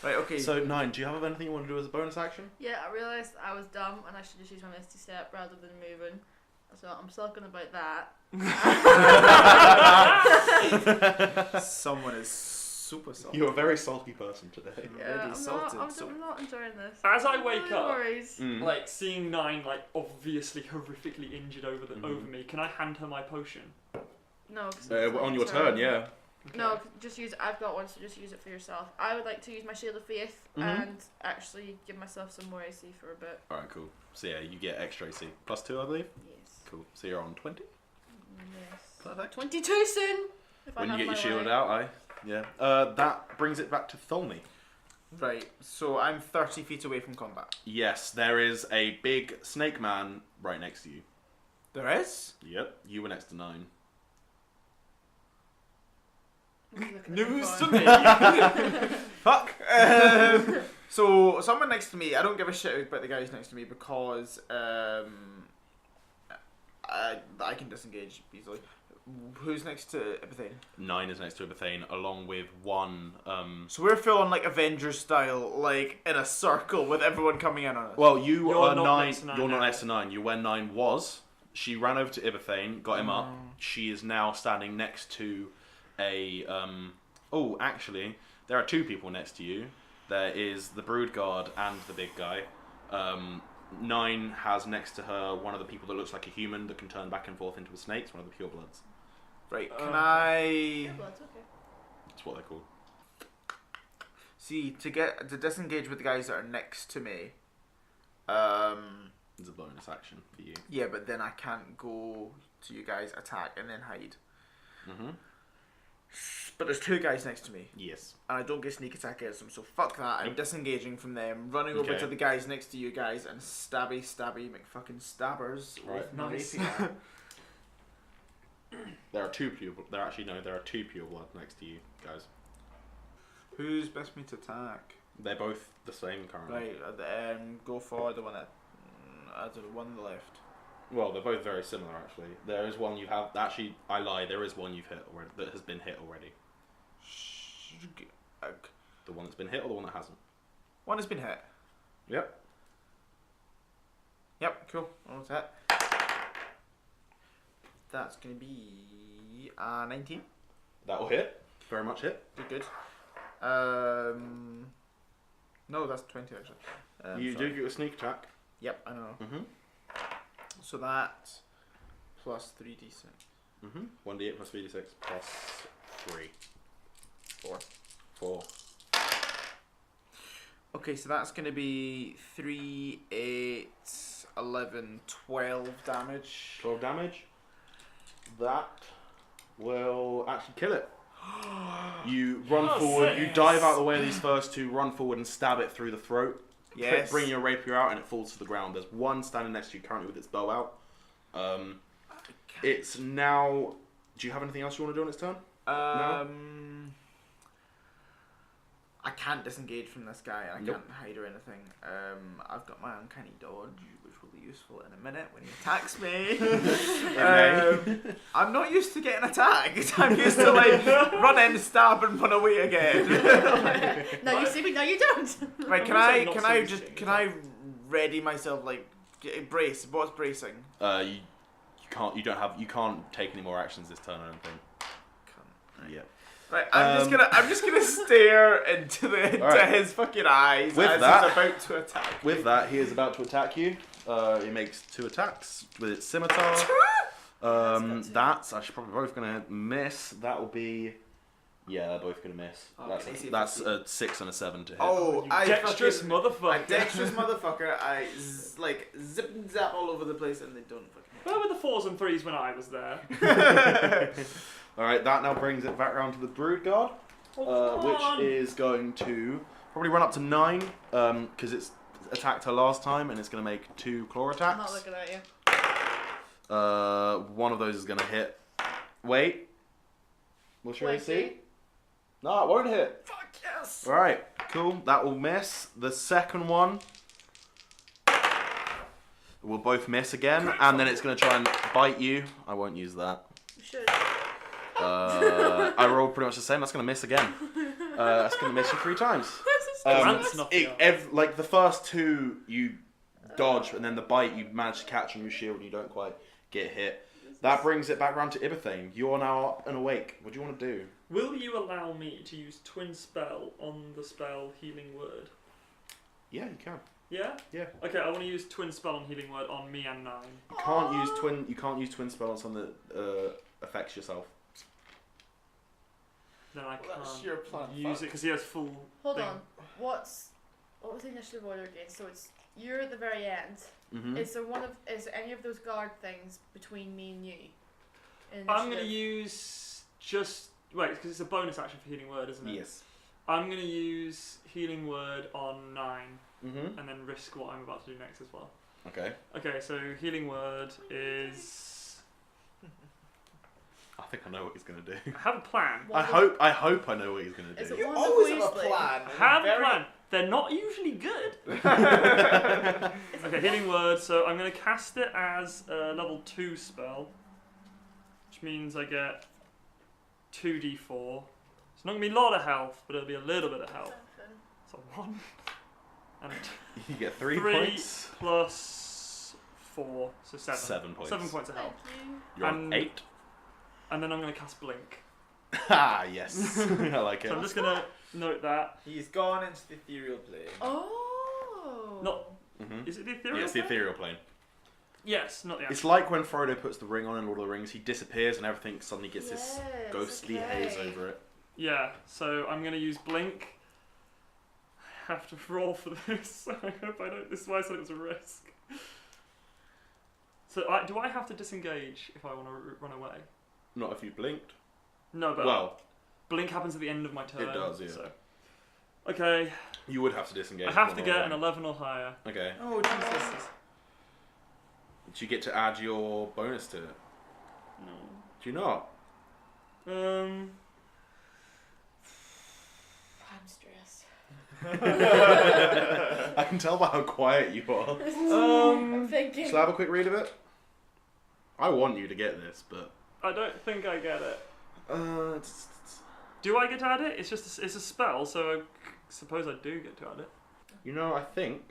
C: Right. Okay.
D: So, 9, do you have anything you want to do as a bonus action?
F: Yeah, I realised I was dumb and I should just use my Misty Step rather than moving. So I'm sulking about that.
C: Someone is super salty.
D: You're a very sulky person today.
F: Yeah,
C: Already
F: I'm
C: salted,
F: not,
C: so-
F: I'm not enjoying this.
B: As I wake
F: No
B: up,
F: worries.
D: Mm.
B: like seeing 9 like obviously horrifically injured over me, can I hand her my potion?
F: No, 'cause it's
D: On your turn, yeah.
B: Okay.
F: No, just use. I've got one, so just use it for yourself. I would like to use my Shield of Faith
D: Mhm.
F: and actually give myself some more AC for a bit.
D: Alright, cool. So yeah, you get extra AC. Plus 2, I believe?
F: Yes.
D: Cool. So you're on 20?
F: Yes.
D: Perfect.
F: 22 soon. If
D: When
F: I
D: you
F: have
D: get
F: my
D: your shield
F: way.
D: out, yeah. That brings it back to Tholme.
C: Right. So I'm 30 feet away from combat.
D: Yes, there is a big snake man right next to you.
C: There is.
D: Yep, you were next to 9.
F: I'm looking at
B: News
F: my
B: to
F: phone.
B: me.
C: Fuck. So someone next to me, I don't give a shit about the guys next to me because I can disengage easily. Who's next to Epithane?
D: 9 is next to Epithane, along with 1.
C: So we're feeling like Avengers style, like in a circle with everyone coming in on us.
D: Well, you
B: You're
D: are
B: not
D: 9.
B: next to 9
D: You're not
B: now.
D: next to 9. You're where 9 was. She ran over to Epithane, got him up. She is now standing next to a. Oh, actually, there are 2 people next to you. There is the Brood Guard and the big guy. 9 has next to her one of the people that looks like a human that can turn back and forth into a snake. It's one of the purebloods.
C: Right, can I
F: Yeah, blood's okay.
D: That's what they're called.
C: see to disengage with the guys that are next to me?
D: It's a bonus action for you.
C: Yeah, but then I can't go to you guys, attack, and then hide.
D: Mm-hmm.
C: But there's 2 guys next to me,
D: Yes.
C: and I don't get sneak attack against them, so fuck that. I'm
D: Nope.
C: disengaging from them, running over
D: Okay.
C: to the guys next to you guys, and stabby McFucking stabbers
D: Right.
C: with my
B: Nice.
C: rapier.
D: There are 2 pure. There are 2 pureblood next to you guys.
C: Who's best me to attack?
D: They're both the same currently.
C: Right, go for the one that I don't know, one on the left.
D: Well, they're both very similar actually. There is one you have. Actually, I lie. There is one you've hit already that has been hit already. The one that's been hit or the one that hasn't.
C: One has been hit.
D: Yep.
C: Yep, cool. What was that? That's gonna be 19.
D: That will hit. Very much hit.
C: Good. No, that's 20 actually.
D: You
C: sorry.
D: do get a sneak attack.
C: Yep, I know.
D: Mm-hmm.
C: So that plus 3d6.
D: Mm-hmm. 1d8 plus 3d6 plus 3.
C: 4.
D: 4.
C: Okay, so that's gonna be 3, 8, 11, 12 damage.
D: 12 damage. That will actually kill it. You run
B: Oh,
D: forward, you
B: sick.
D: dive out of the way of these first 2, run forward and stab it through the throat.
C: Yes.
D: Bring your rapier out and it falls to the ground. There's one standing next to you currently with its bow out. It's now... Do you have anything else you want to do on its turn?
C: I can't disengage from this guy. I
D: Nope.
C: can't hide or anything. I've got my uncanny dodge, which will be useful in a minute when he attacks me. I'm not used to getting attacked. I'm used to like run in, stab, and run away again.
F: Now you see me, now you don't.
C: Right?
B: I'm not so used to getting
C: Can I ready myself? Like brace. What's bracing?
D: You can't take any more actions this turn, I don't think.
C: Right.
D: Yeah.
C: Right, I'm just gonna stare into
D: Alright.
C: his fucking eyes
D: With
C: as
D: that-
C: he's about to attack.
D: With that, he is about to attack you. He makes 2 attacks with its scimitar. That's actually probably both going to miss. That will be... Yeah, they're both going to miss.
C: Okay.
D: That's a 6 and a 7 to hit.
C: Oh,
B: You
C: I
B: dexterous
C: fucking,
B: motherfucker.
C: a dexterous motherfucker. I like zip and zap all over the place, and they don't fucking.
B: Where were the 4s and 3s when I was there?
D: Alright, that now brings it back round to the Brood Guard, which is going to probably run up to 9, because it's attacked her last time, and it's going to make 2 claw
F: I'm not
D: attacks.
F: looking at you.
D: One of those is going to hit. Wait. What's your
F: Wait,
D: AC? No, it won't hit.
C: Fuck yes.
D: Alright, cool. That will miss. The second one will both miss again, and then it's going to try and bite you. I won't use that.
F: You should.
D: I rolled pretty much the same. That's going to miss again. That's going to miss you 3 times.
B: Grant's not the
D: Like the first 2 you dodge, and then the bite you manage to catch on your shield and you don't quite get hit. That brings it back round to Ibethane. You are now up and awake. What do you want to do?
B: Will you allow me to use Twin Spell on the spell Healing Word?
D: Yeah, you can.
B: Yeah?
D: Yeah.
B: Okay, I want to use Twin Spell on Healing Word on me and 9.
D: You can't use twin. You can't use twin spell on something that affects yourself.
B: Then I
C: Well, that's
B: can't
C: your plan,
B: use it
C: fuck.
B: because he has full.
F: Hold
B: thing.
F: on. What was the initiative order again? So it's you're at the very end.
D: Mm-hmm.
F: Is there any of those guard things between me and you? In
B: I'm going to
F: initiative?
B: use just. Wait, because it's a bonus action for Healing Word, isn't it?
D: Yes.
B: I'm going to use Healing Word on 9
D: Mm-hmm.
B: and then risk what I'm about to do next as well.
D: Okay.
B: Okay, so Healing Word is.
D: I think I know what he's gonna do.
B: I have a plan.
D: I hope I know what he's gonna
F: Is
D: do.
F: it
C: You
F: one
C: always have a
F: Weasley?
C: plan.
B: I have
C: Very-
B: a plan. They're not usually good. Okay, healing word. So I'm going to cast it as a level 2 spell, which means I get 2d4. It's not going to be a lot of health, but it'll be a little bit of health. So 1 and
D: You get 3
B: 3
D: points.
B: plus 4, so 7.
D: 7 points.
B: 7 points of
F: Thank
B: health.
F: you.
D: You're on
B: And-
D: 8.
B: And then I'm going to cast Blink.
D: Ah, yes. I like it.
B: So I'm just going to note that.
C: He's gone into the ethereal plane.
F: Oh.
B: Not.
D: Mhm.
B: Is it the ethereal?
D: Yeah, it's the
B: plane?
D: ethereal plane.
B: Yes, not the
D: It's
B: actual.
D: like when Frodo puts the ring on in Lord of the Rings, he disappears and everything suddenly gets this
F: Yes,
D: ghostly
F: okay.
D: haze over it.
B: Yeah, so I'm going to use Blink. I have to roll for this. I hope I don't. This is why I said it was a risk. So do I have to disengage if I want to run away?
D: Not if you blinked.
B: No, but
D: Well,
B: Blink happens at the end of my turn.
D: It does, yeah.
B: So. Okay,
D: you would have to disengage.
B: I
D: if
B: have
D: you
B: to
D: wanna
B: get
D: run
B: an
D: away.
B: 11 or higher.
D: Okay.
C: Oh, Jesus.
D: Do you get to add your bonus to it?
B: No.
D: Do you not?
F: I'm stressed.
D: I can tell by how quiet you are.
F: I'm thinking.
D: Shall I have a quick read of it? I want you to get this, but
B: I don't think I get it.
D: it's
B: Do I get to add it? It's just it's a spell, so I suppose I do get to add it.
D: you know, I think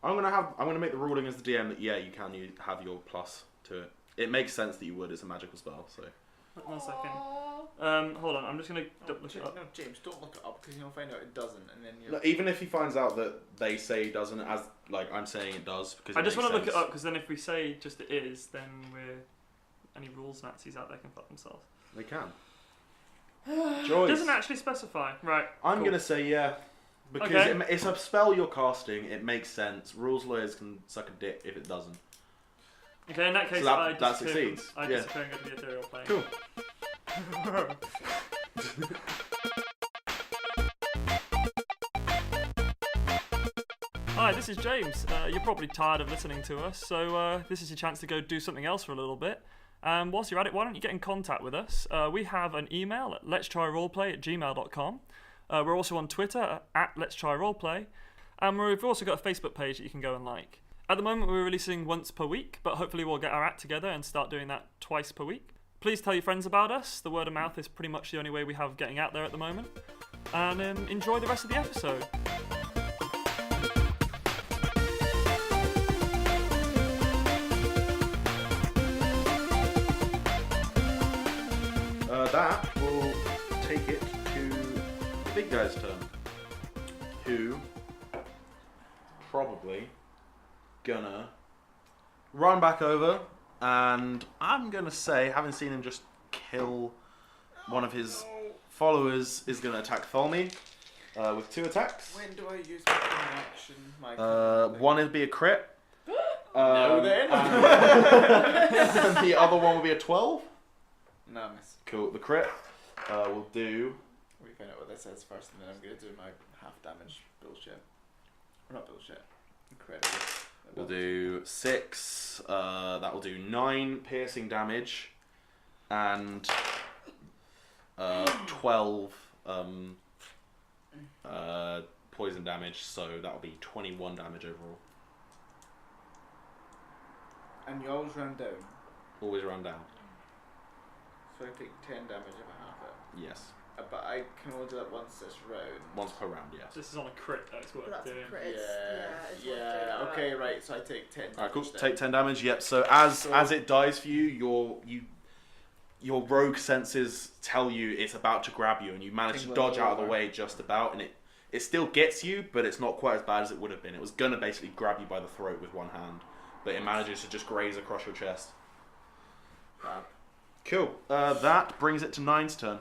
D: I'm gonna make the ruling as the DM that yeah, you can have your plus to it. It makes sense that you would. It's a magical spell, so.
B: 1 second.
F: Aw.
B: Hold on, I'm just gonna look it
C: James,
B: up.
C: no, James, don't look it up because you'll find out it doesn't, and then you're.
D: Look, even if he finds out that they say he doesn't, as like I'm saying it does, because
B: I just want to look it up because then if we say just it is, then any rules Nazis out there can fuck themselves.
D: They can.
B: It
D: Joyce.
B: doesn't actually specify. Right.
D: I'm
B: cool.
D: gonna say yeah, because
B: Okay.
D: it's a spell you're casting. It makes sense. Rules lawyers can suck a dick if it doesn't.
B: Okay, in that case,
D: So that-
B: I
D: that
B: disappear.
D: succeeds.
B: I
D: Yeah.
B: disappear and go to the ethereal plane.
D: Cool.
B: Hi, this is James. You're probably tired of listening to us, so this is your chance to go do something else for a little bit. Whilst you're at it, why don't you get in contact with us? We have an email at letstryroleplay@gmail.com. We're also on Twitter at letstryroleplay. And we've also got a Facebook page that you can go and like. At the moment, we're releasing once per week, but hopefully we'll get our act together and start doing that twice per week. Please tell your friends about us. The word of mouth is pretty much the only way we have of getting out there at the moment. And enjoy the rest of the episode.
D: That will take it to the big guy's turn, who probably gonna run back over, and I'm gonna say, having seen him just kill one of his followers, is gonna attack Tholme with 2 attacks.
C: When do I use my action? My
D: One would be a crit.
C: No, then.
D: And the other one will be a 12.
C: No, miss.
D: Cool. The crit will do.
C: We find out what this is first, and then I'm gonna do my half damage bullshit. Or not bullshit. Incredible.
D: We'll do 6. That will do 9 piercing damage, and 12 poison damage. So that will be 21 damage overall.
C: And you always run down.
D: Always run down.
C: So I take 10 damage if I have it.
D: Yes.
C: But I can only do that once this round.
D: Once per round. Yes.
B: This is on a crit, that's what
F: That's
B: I'm doing.
F: a crit. It's worth
C: Yeah,
F: doing that.
C: okay, right, so I take 10
D: Alright, cool.
C: damage then.
D: Take 10 damage. Yep. So as
C: So-
D: it dies for you, your rogue senses tell you it's about to grab you, and you manage to
C: Tingling
D: dodge out of the
C: over.
D: way just about, and it still gets you, but it's not quite as bad as it would have been. It was gonna basically grab you by the throat with one hand, but it manages to just graze across your chest.
C: Fab.
D: Cool. That brings it to 9's turn.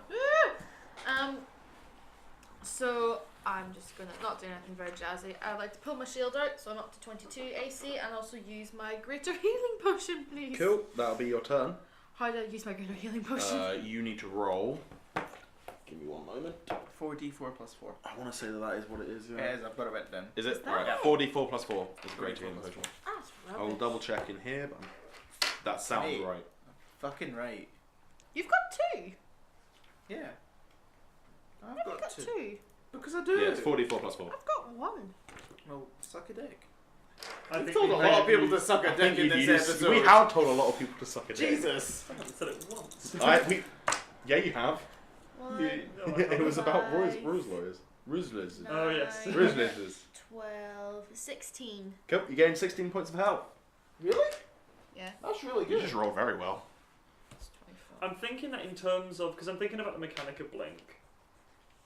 F: So I'm just gonna not do anything very jazzy. I'd like to pull my shield out, so I'm up to 22 AC, and also use my greater healing potion, please.
D: Cool. That'll be your turn.
F: How do I use my greater healing potion?
D: You need to roll. Give me one moment.
C: 4d4 plus 4.
D: I want to say that is what it is.
C: It is, I've got it written down.
D: Is it?
F: that
D: Right.
F: right?
D: 4d4 plus 4 is a great
C: 4d4
D: healing
C: plus
D: potion.
F: That's
D: I will
F: rubbish.
D: double check in here, but that sounds
C: Hey.
D: right.
C: Fucking right.
F: You've got 2.
C: Yeah. I've
F: You've
C: got,
F: got 2.
C: Because I do.
D: Yeah, it's 4d4 plus 4.
F: I've got 1.
C: Well, suck a dick.
B: I
C: We've
B: think
C: told a
B: we
C: lot of
B: maybe-
C: people to suck a dick in this episode.
D: We have told a lot of people to suck a dick.
C: Jesus.
B: I haven't said it once.
D: Yeah, you have.
F: 1,
B: No, I
D: It was about
F: Five.
D: Rose lawyers. Ruse
B: Oh, yes.
F: 12, 16.
D: Cool, you gain 16 points of health.
C: Really?
F: Yeah.
C: That's really
D: You
C: good.
D: just roll very well.
F: That's 24.
B: I'm thinking that in terms of, because I'm thinking about the mechanic of Blink,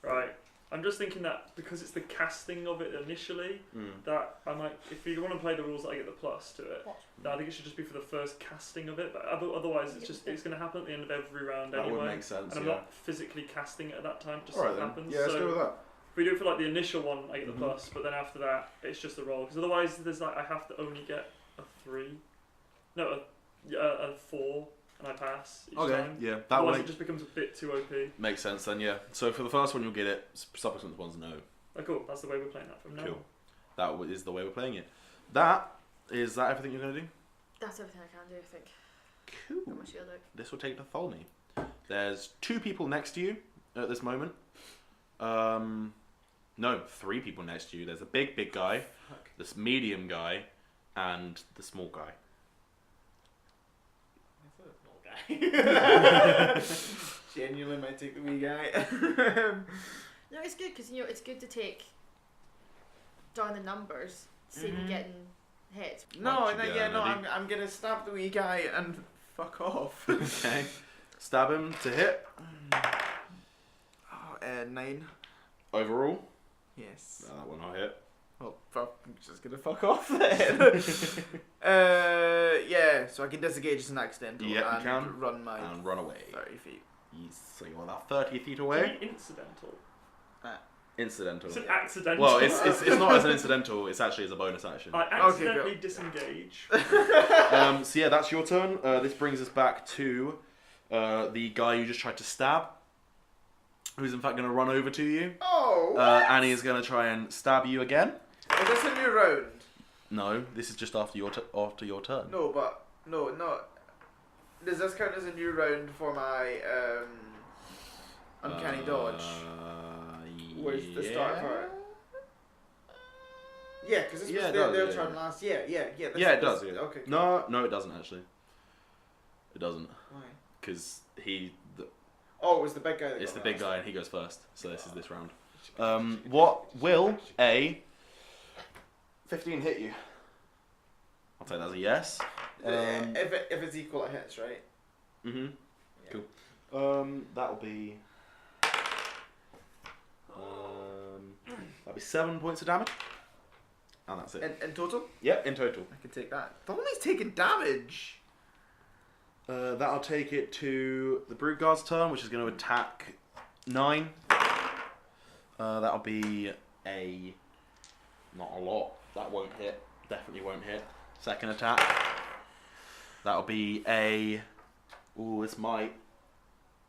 B: right? I'm just thinking that because it's the casting of it initially, that I might, if you want to play the rules, I get the plus to it.
F: What?
B: That I think it should just be for the first casting of it, but otherwise it's going to happen at the end of every round
D: That
B: anyway.
D: would make sense,
B: and I'm
D: yeah.
B: not physically casting it at that time, just
D: Alright
B: so it
D: then.
B: happens.
D: Yeah, let's
B: so
D: go with that.
B: if we do it for like the initial one, I get the
D: Mhm.
B: plus, but then after that, it's just a roll. Because otherwise, there's like I have to only get a 3, no, a 4, and I pass each time.
D: Yeah, that
B: Otherwise,
D: way
B: it just becomes a bit too OP.
D: makes sense then, yeah. So for the first one, you'll get it. Subsequent ones, no.
B: Oh, cool. That's the way we're playing that from now.
D: Cool. That is the way we're playing it. That everything you're going to do?
F: That's everything I can do, I think.
D: Cool.
F: Got my shield out.
D: This will take the Tholme. There's 2 people next to you at this moment. No, 3 people next to you. There's a big guy, this medium guy, and the small guy.
C: Genuinely might take the wee guy.
F: No, it's good because it's good to take down the numbers, see
C: Mhm.
F: you getting hit.
C: No,
D: Once you
C: no,
D: get
C: yeah,
D: an
C: no,
D: idea.
C: I'm gonna stab the wee guy and fuck off.
D: Okay. Stab him to hit.
C: Oh, 9.
D: Overall.
C: Yes.
D: No, that will not hit.
C: Well, I'm just gonna fuck off then. Yeah, so I can disengage as an accidental
D: Yeah, you
C: and
D: can.
C: run my
D: And run away.
C: 30 feet.
D: So you're about 30 feet
B: Can
D: away.
B: be incidental.
D: Incidental.
B: It's an accidental.
D: Well, it's not as an incidental, it's actually as a bonus action.
B: I accidentally disengage.
D: So yeah, that's your turn. This brings us back to the guy you just tried to stab, who's in fact going to run over to you.
C: Oh!
D: And he is going to try and stab you again.
C: Is this a new round?
D: No, this is just after your turn.
C: No, but no. Does this count as a new round for my uncanny dodge? Where's the start for it? Yeah, because this
D: Yeah,
C: was
D: it
C: their
D: does,
C: turn
D: yeah.
C: last. Yeah.
D: Yeah, it does. Yeah.
C: Okay.
D: No, it doesn't actually. It doesn't,
C: Why?
D: because
C: Oh, it was the big guy. That
D: it's
C: got
D: the big
C: last.
D: guy and he goes first. So this is this round. What will a 15 hit you? I'll take that as a yes.
C: If it's equal, it hits, right?
D: Mhm.
C: Yeah.
D: Cool. That'll be. That'll be 7 points of damage. And that's it.
C: In total,
D: Yep, in total.
C: I can take that. The only's taking damage.
D: That'll take it to the Broodguard's turn, which is going to attack 9. That'll be a... not a lot. That won't hit. Definitely won't hit. Second attack. That'll be a... ooh, this might...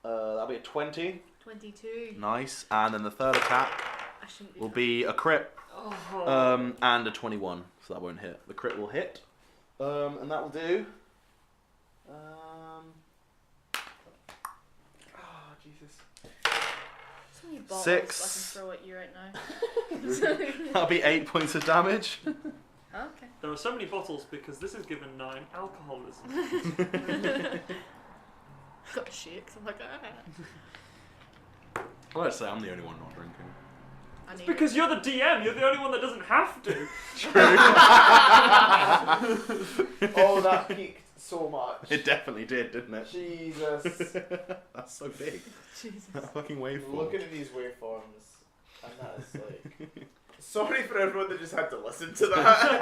D: that'll be a 20.
F: 22.
D: Nice. And then the third attack
F: I shouldn't be.
D: will be a crit.
B: Oh.
D: And a 21. So that won't hit. The crit will hit. And that will do...
C: Oh, Jesus.
F: So many balls
D: 6.
F: I can throw at you right now.
D: That'll be 8 points of damage.
F: Okay.
B: There are so many bottles because this is given 9 alcoholism.
F: Got the shakes. I'm like,
D: Well, I'd say I'm the only one not drinking.
F: I need
B: Because you're the DM, you're the only one that doesn't have to.
C: Oh, that peaked so much.
D: It definitely did, didn't it?
C: Jesus.
D: That's so big.
F: Jesus.
D: That fucking waveform.
C: Looking at these waveforms, and that is like. Sorry for everyone that just had to listen to that.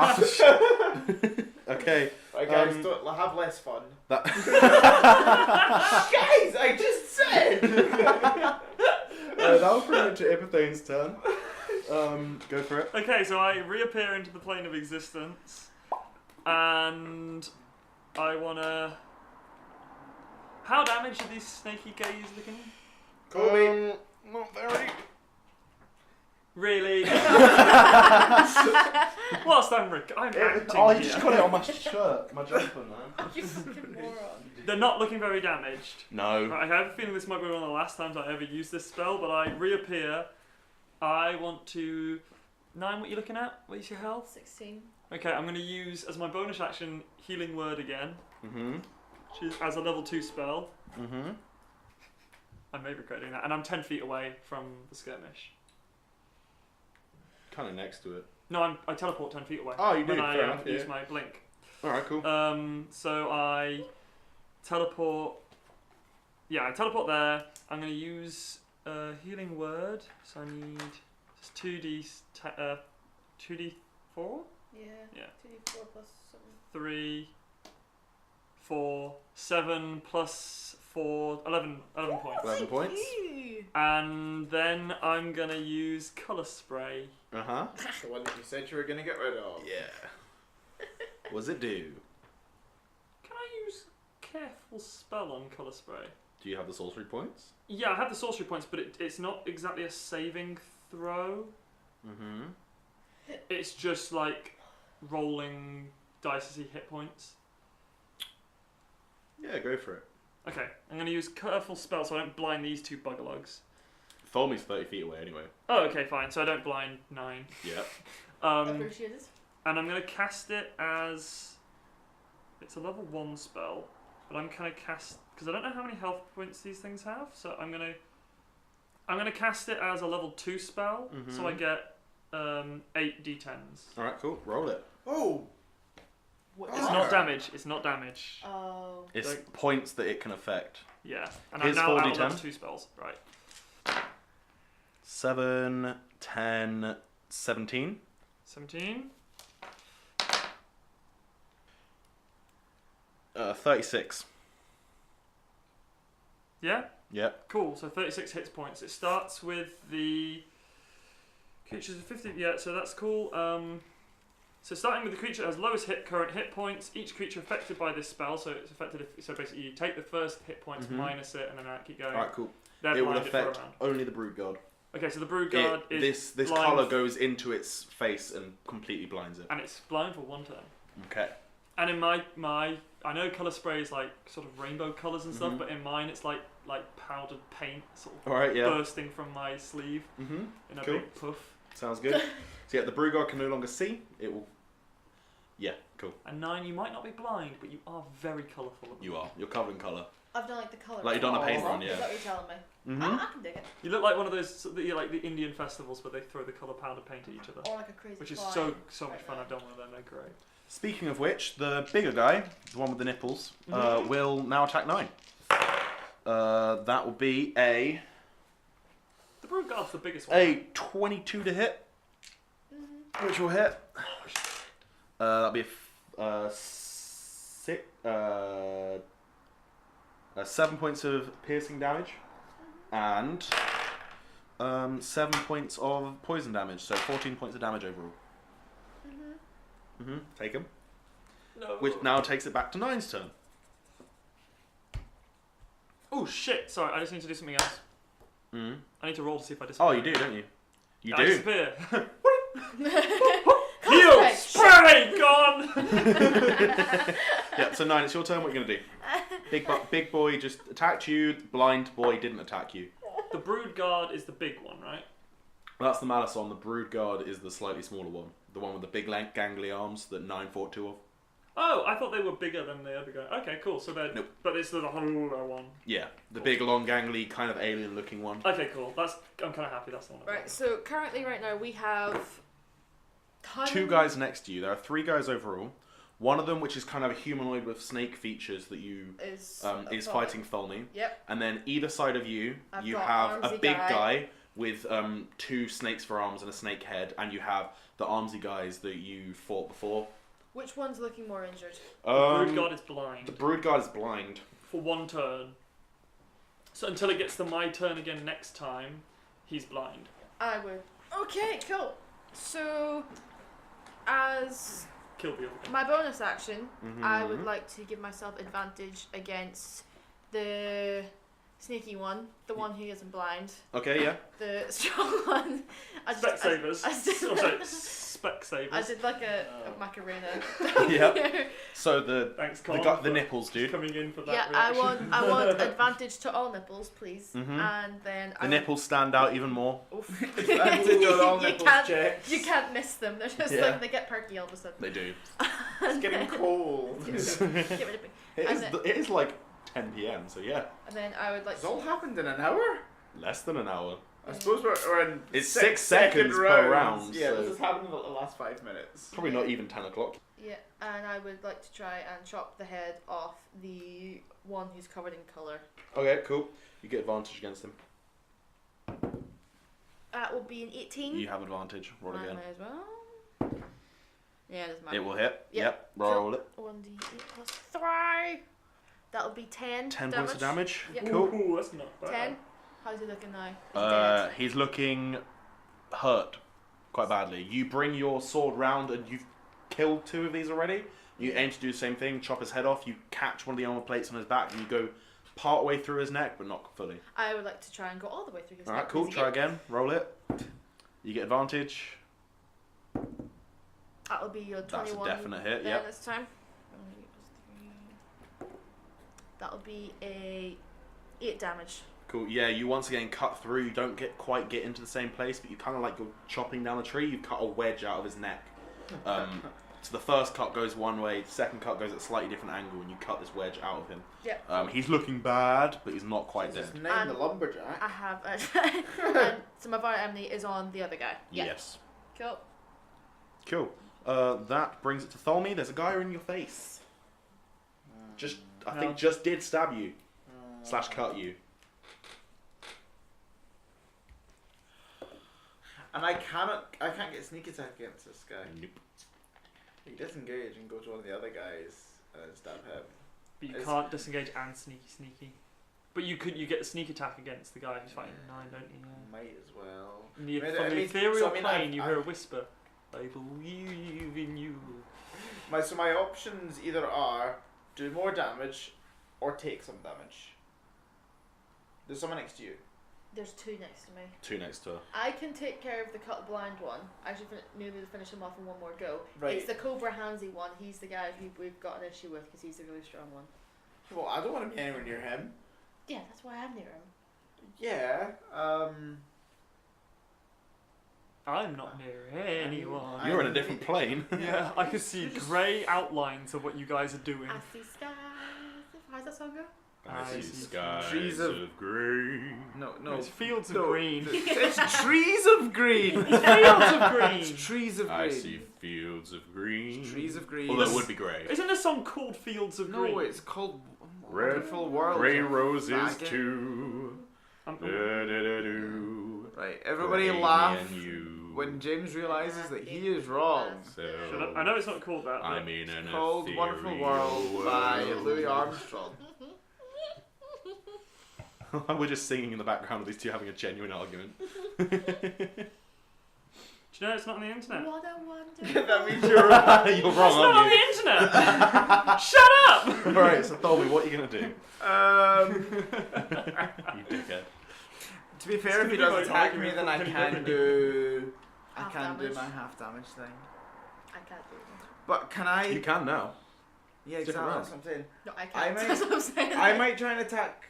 D: Okay.
C: Right, guys, don't have less fun.
D: That
C: Guys, I just said.
D: that'll bring it to Ipithane's turn. Go for it.
B: Okay, so I reappear into the plane of existence, and I wanna. How damaged are these snaky gays looking?
C: Kobe.
D: Not very.
B: Really? Whilst I'm acting
D: Oh, you
B: here.
D: just got it on my shirt, my jumper, man.
F: You fucking moron.
B: They're not looking very damaged.
D: No.
B: Right, I have a feeling this might be one of the last times I ever use this spell, but I reappear. I want to... 9, what are you looking at? What's your health?
F: 16.
B: Okay, I'm going to use, as my bonus action, Healing Word again. Which is as a level 2 spell. I may regret doing that. And I'm 10 feet away from the skirmish.
D: Kind of next to it.
B: No, I teleport 10 feet away.
D: Oh, you do?
B: When I
D: Fair enough,
B: use
D: yeah.
B: my blink.
D: Alright, cool.
B: So I teleport... Yeah, I teleport there. I'm going to use Healing Word. So I need just 2d4?
F: Yeah.
B: Yeah.
F: 2d4 plus something.
B: 3, 4, 7 plus 4, 11 points.
D: 11 points.
F: You.
B: And then I'm going to use Colour Spray.
D: Uh-huh.
C: The one that you said you were going to get rid of.
D: Yeah. What does it do?
B: Can I use Careful Spell on Colour Spray?
D: Do you have the sorcery points?
B: Yeah, I have the sorcery points, but it's not exactly a saving throw. It's just like rolling dice to see hit points.
D: Yeah, go for it.
B: Okay, I'm going to use Careful Spell so I don't blind these two buggerlugs.
D: Tholme's 30 feet away anyway.
B: Oh, okay, fine. So I don't blind 9.
D: Yeah.
F: Appreciated.
B: And I'm going to cast it as... It's a level 1 spell, but I'm kind of cast... Because I don't know how many health points these things have, so I'm going to cast it as a level 2 spell, so I get 8 d10s.
D: Alright, cool. Roll it.
C: Oh!
B: It's not damage. It's not damage.
F: Oh.
D: It's
B: Like-
D: points that it can affect.
B: Yeah. And
D: Here's
B: I'm now
D: 4d10.
B: out of level 2 spells. Right.
D: 7, 10, 17.
B: 17.
D: 36.
B: Yeah?
D: Yep.
B: Cool. So 36 hit points. It starts with the creatures of 50. Yeah, so that's cool. So starting with the creature that has lowest current hit points, each creature affected by this spell, so it's affected so basically you take the first hit points, minus it, and then keep going.
D: Alright, cool.
B: They're
D: It will
B: blinded for a
D: affect
B: round.
D: only the Brood God.
B: Okay, so the Brood Guard is
D: This
B: blind
D: colour goes into its face and completely blinds it.
B: and it's blind for 1 turn.
D: Okay.
B: And in my I know colour spray is like sort of rainbow colours and stuff, but in mine it's like powdered paint sort of
D: Alright, yeah.
B: bursting from my sleeve in a
D: Cool.
B: big puff.
D: Sounds good. So yeah, the Brood God can no longer see. It will... Yeah, cool.
B: And 9, you might not be blind, but you are very colourful.
D: You are. You're covered in colour.
F: I've done like the colour.
D: Like you've done a paint
F: Is
D: run,
F: that
D: yeah.
F: what you're telling me?
D: Mm-hmm.
F: I can dig it.
B: You look like one of those like the Indian festivals where they throw the colour powder paint at each other,
F: Or like a crazy
B: which is
F: fly.
B: so much fun. I've done one of them. They're great.
D: Speaking of which, the bigger guy, the one with the nipples, will now attack 9. That will be a
B: The Brood Guard's the biggest one.
D: 22 to hit, which will hit. That'll be a 7 points of piercing damage and 7 points of poison damage, so 14 points of damage overall. Take him.
B: No.
D: Which now takes it back to 9's turn.
B: Oh shit! Sorry, I just need to do something else.
D: Mm.
B: I need to roll to see if I disappear.
D: Oh, you do, don't you? You
B: I
D: do.
B: disappear.
F: Concentrate.
B: Spray gone.
D: Yeah, so 9, it's your turn. What are you going to do? Big boy just attacked you. Blind boy didn't attack you.
B: The Brood Guard is the big one, right?
D: That's the Malison. The Brood Guard is the slightly smaller one. The one with the big gangly arms that 9 fought 2 of.
B: Oh, I thought they were bigger than the other guy. Okay, cool. So they're
D: Nope.
B: but it's the hollow one.
D: Yeah, the big, long, gangly, kind of alien-looking one.
B: Okay, cool. I'm kind of happy. That's the one.
F: Right, so currently right now we have
D: 2 guys next to you. There are 3 guys overall. One of them, which is kind of a humanoid with snake features that you
F: is
D: fighting Tholme.
F: Yep.
D: And then either side of you,
F: I've
D: you
F: got
D: have a
F: Armsy
D: big
F: guy.
D: guy with 2 snakes for arms and a snake head, and you have the armsy guys that you fought before.
F: Which one's looking more injured?
B: The Brood Guard is blind
D: The Brood Guard is blind.
B: for 1 turn. So until it gets to my turn again next time, he's blind.
F: I would. Okay, cool. So, as
B: Kill the other guy.
F: my bonus action, I
D: Mm-hmm.
F: would like to give myself advantage against the sneaky one, the one who isn't blind,
D: Okay, yeah.
F: the strong one.
B: Specsavers.
F: I did-
B: Oh, sorry, Specsavers.
F: I did like a Macarena.
D: Yep. So
B: Thanks,
D: the
B: Colin,
D: the
B: for
D: nipples, dude.
B: coming in for that
F: Yeah,
B: reaction.
F: I want advantage to all nipples, please.
D: Mhm.
F: And then
D: The nipples stand out even more.
C: Advantage on all
F: You
C: nipples
F: can't-
C: checks.
F: You can't miss them. They're just
D: Yeah.
F: like they get perky all of a sudden.
D: They do.
C: It's getting cold.
F: Get rid of me.
D: It is like 10 p.m. So yeah,
F: And then I would like
C: It's
F: to.
C: all happened in an hour?
D: less than an hour.
C: I suppose we're in
D: It's
C: 6
D: seconds per round,
C: Yeah,
D: so-
C: this has happened in the last 5 minutes.
D: Probably not even 10 o'clock.
F: Yeah, and I would like to try and chop the head off the one who's covered in colour.
D: Okay, cool. You get advantage against him.
F: That will be an 18.
D: You have advantage. Roll
F: Might
D: again.
F: as well. Yeah, it doesn't matter.
D: It will hit.
F: Yep.
D: Yep. Roll it.
F: 1d8 plus 3. That'll be 10.
D: 10 points of damage.
F: Yep.
D: Cool.
B: Ooh, that's not bad.
F: 10. How's he looking now? He's dead.
D: He's looking hurt quite badly. You bring your sword round and you've killed 2 of these already. You aim to do the same thing, chop his head off. You catch one of the armor plates on his back and you go part way through his neck, but not fully.
F: I would like to try and go all the way through his
D: Alright,
F: neck.
D: cool.
F: Is he
D: Try
F: good?
D: again. Roll it. You get advantage.
F: That'll be your 21.
D: That's a definite hit,
F: then
D: yep.
F: this time. 3. That'll be a 8 damage.
D: Cool. Yeah, you once again cut through. You don't quite get into the same place, but you kind of like you're chopping down a tree. You cut a wedge out of his neck. So the first cut goes one way, the second cut goes at a slightly different angle, and you cut this wedge out of him.
F: Yep.
D: He's looking bad, but he's not quite dead.
C: Just name the lumberjack.
F: I have. And so my Violet Emily is on the other guy. Yeah.
D: Yes.
F: Cool.
D: Cool. That brings it to Tholme. There's a guy in your face. I think just did stab you. / cut you.
C: And I can't get sneak attack against this guy.
D: Nope.
C: You disengage and go to one of the other guys and then stab him.
B: But you
C: It's-
B: can't disengage and sneaky. But you get a sneak attack against the guy who's fighting 9, don't you? Yeah.
C: Might as well.
B: From the
C: I mean,
B: ethereal
C: so I mean,
B: plane, you
C: I-
B: hear a whisper. I believe in you.
C: So my options either are do more damage or take some damage. There's someone next to you.
F: There's 2 next to me.
D: 2 next to her.
F: I can take care of the cut blind one. I should nearly finish him off in one more go.
C: Right.
F: It's the Cobra Handsy one. He's the guy who we've got an issue with because he's the really strong one.
C: Well, I don't want to be anywhere near him.
F: Yeah, that's why I'm near him.
C: Yeah.
B: I'm not near anyone.
D: You're in a different plane.
B: Yeah, I can see grey outlines of what you guys are doing.
F: I see skies. How's that song go?
B: I see
D: skies
C: trees of-
D: green.
C: No,
B: No, it's fields of
C: no,
B: green.
C: It's trees of green.
B: Fields of green.
C: It's trees of green.
D: I see fields of green.
C: It's trees of green.
D: Although it would be grey.
B: Isn't a song called Fields of Green?
C: No, it's called
D: Red,
C: Wonderful World.
D: grey
C: of
D: roses
C: Faggot.
D: too. Da-da-da-do.
C: Right, everybody
D: For Amy
C: laugh
D: and you.
C: when James realizes that he is wrong.
D: So
B: Shut up. I know it's not called that.
D: I
B: but-
D: mean an
C: It's called Wonderful
D: ethereal
C: World by Louis Armstrong.
D: We're just singing in the background of these two having a genuine argument.
B: Do you know it's not on the internet?
F: What a wonder.
C: That means you're right.
D: You're
B: It's
D: wrong,
B: not on
D: aren't
B: the
D: you?
B: internet! Shut up!
D: Alright, so Tholme, what are you going to do? You dickhead.
C: To be fair, if he
B: It's gonna be
C: does
B: like
C: attack
B: arguing
C: me, then
B: for
C: I
B: pretty
C: can
B: good.
C: do. I
F: Half
C: can do
F: damage.
C: my half damage thing.
F: I can't do it.
C: But can I?
D: You can now.
C: Yeah,
D: Different
C: exactly.
D: round.
C: That's what I'm saying.
F: No, I
C: I
F: can't.
C: might-
F: That's what I'm saying.
C: I might try and attack.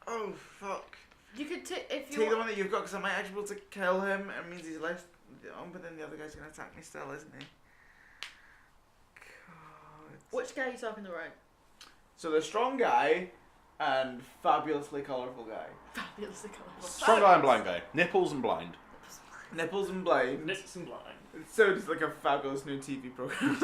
C: Oh fuck!
F: You could take if you.
C: Take the
F: want-
C: one that you've got because I might actually be able to kill him. It means he's left on, but then the other guy's gonna attack me still, isn't he? God.
F: Which guy are you talking about?
C: So the strong guy and fabulously colourful guy.
F: Fabulously colourful.
D: Strong guy and blind guy. Nipples and blind.
C: Nipples and blind.
B: Nips and blind.
C: It sounds like a fabulous new TV program.